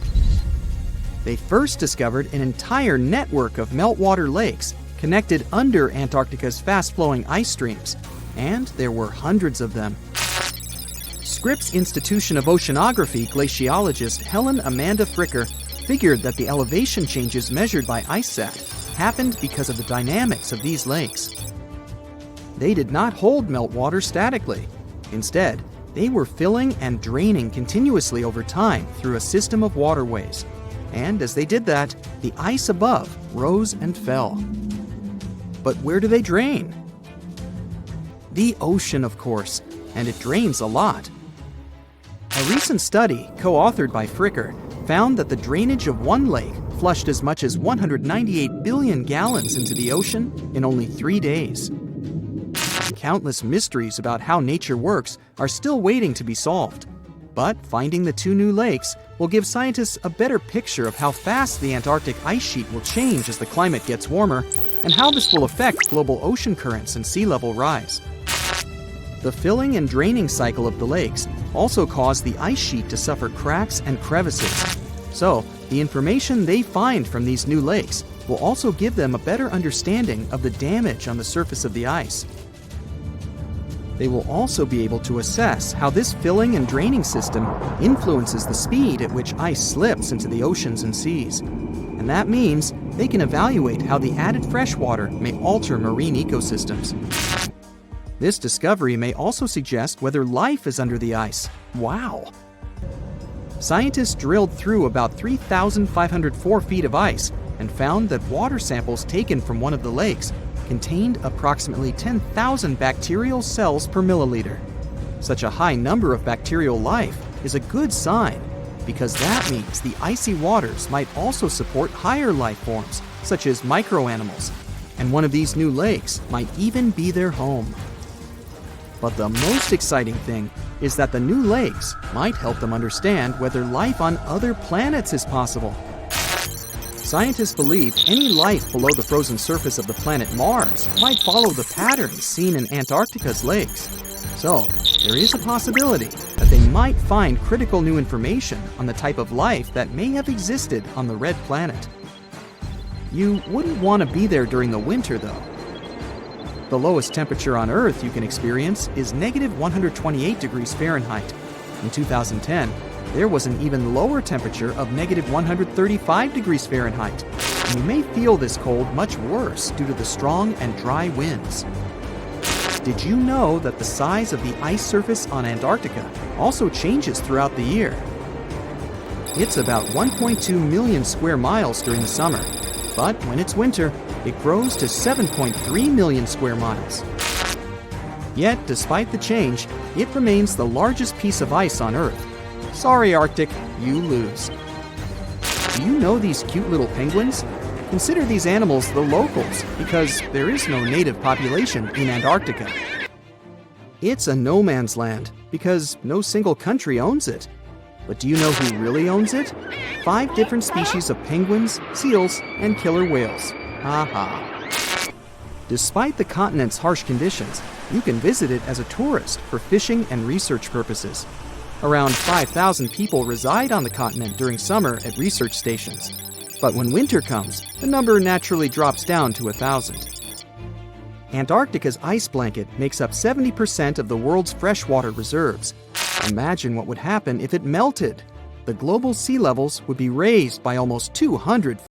They first discovered an entire network of meltwater lakes connected under Antarctica's fast-flowing ice streams, and there were hundreds of them. Scripps Institution of Oceanography glaciologist Helen Amanda Fricker figured that the elevation changes measured by IceSat happened because of the dynamics of these lakes. They did not hold meltwater statically. Instead, they were filling and draining continuously over time through a system of waterways. And as they did that, the ice above rose and fell. But where do they drain? The ocean, of course, and it drains a lot. A recent study, co-authored by Fricker, found that the drainage of one lake flushed as much as 198 billion gallons into the ocean in only 3 days. Countless mysteries about how nature works are still waiting to be solved. But finding the 2 new lakes will give scientists a better picture of how fast the Antarctic ice sheet will change as the climate gets warmer, and how this will affect global ocean currents and sea level rise. The filling and draining cycle of the lakes also cause the ice sheet to suffer cracks and crevices. So, the information they find from these new lakes will also give them a better understanding of the damage on the surface of the ice. They will also be able to assess how this filling and draining system influences the speed at which ice slips into the oceans and seas. And that means they can evaluate how the added fresh water may alter marine ecosystems. This discovery may also suggest whether life is under the ice. Wow! Scientists drilled through about 3,504 feet of ice and found that water samples taken from one of the lakes contained approximately 10,000 bacterial cells per milliliter. Such a high number of bacterial life is a good sign, because that means the icy waters might also support higher life forms, such as microanimals, and one of these new lakes might even be their home. But the most exciting thing is that the new lakes might help them understand whether life on other planets is possible. Scientists believe any life below the frozen surface of the planet Mars might follow the patterns seen in Antarctica's lakes. So, there is a possibility that they might find critical new information on the type of life that may have existed on the red planet. You wouldn't want to be there during the winter, though. The lowest temperature on Earth you can experience is negative 128 degrees Fahrenheit. In 2010, there was an even lower temperature of negative 135 degrees Fahrenheit, and you may feel this cold much worse due to the strong and dry winds. Did you know that the size of the ice surface on Antarctica also changes throughout the year? It's about 1.2 million square miles during the summer, but when it's winter, it grows to 7.3 million square miles. Yet, despite the change, it remains the largest piece of ice on Earth. Sorry, Arctic, you lose. Do you know these cute little penguins? Consider these animals the locals, because there is no native population in Antarctica. It's a no man's land, because no single country owns it. But do you know who really owns it? 5 different species of penguins, seals, and killer whales. Ha. Despite the continent's harsh conditions, you can visit it as a tourist for fishing and research purposes. Around 5,000 people reside on the continent during summer at research stations. But when winter comes, the number naturally drops down to 1,000. Antarctica's ice blanket makes up 70% of the world's freshwater reserves. Imagine what would happen if it melted. The global sea levels would be raised by almost 200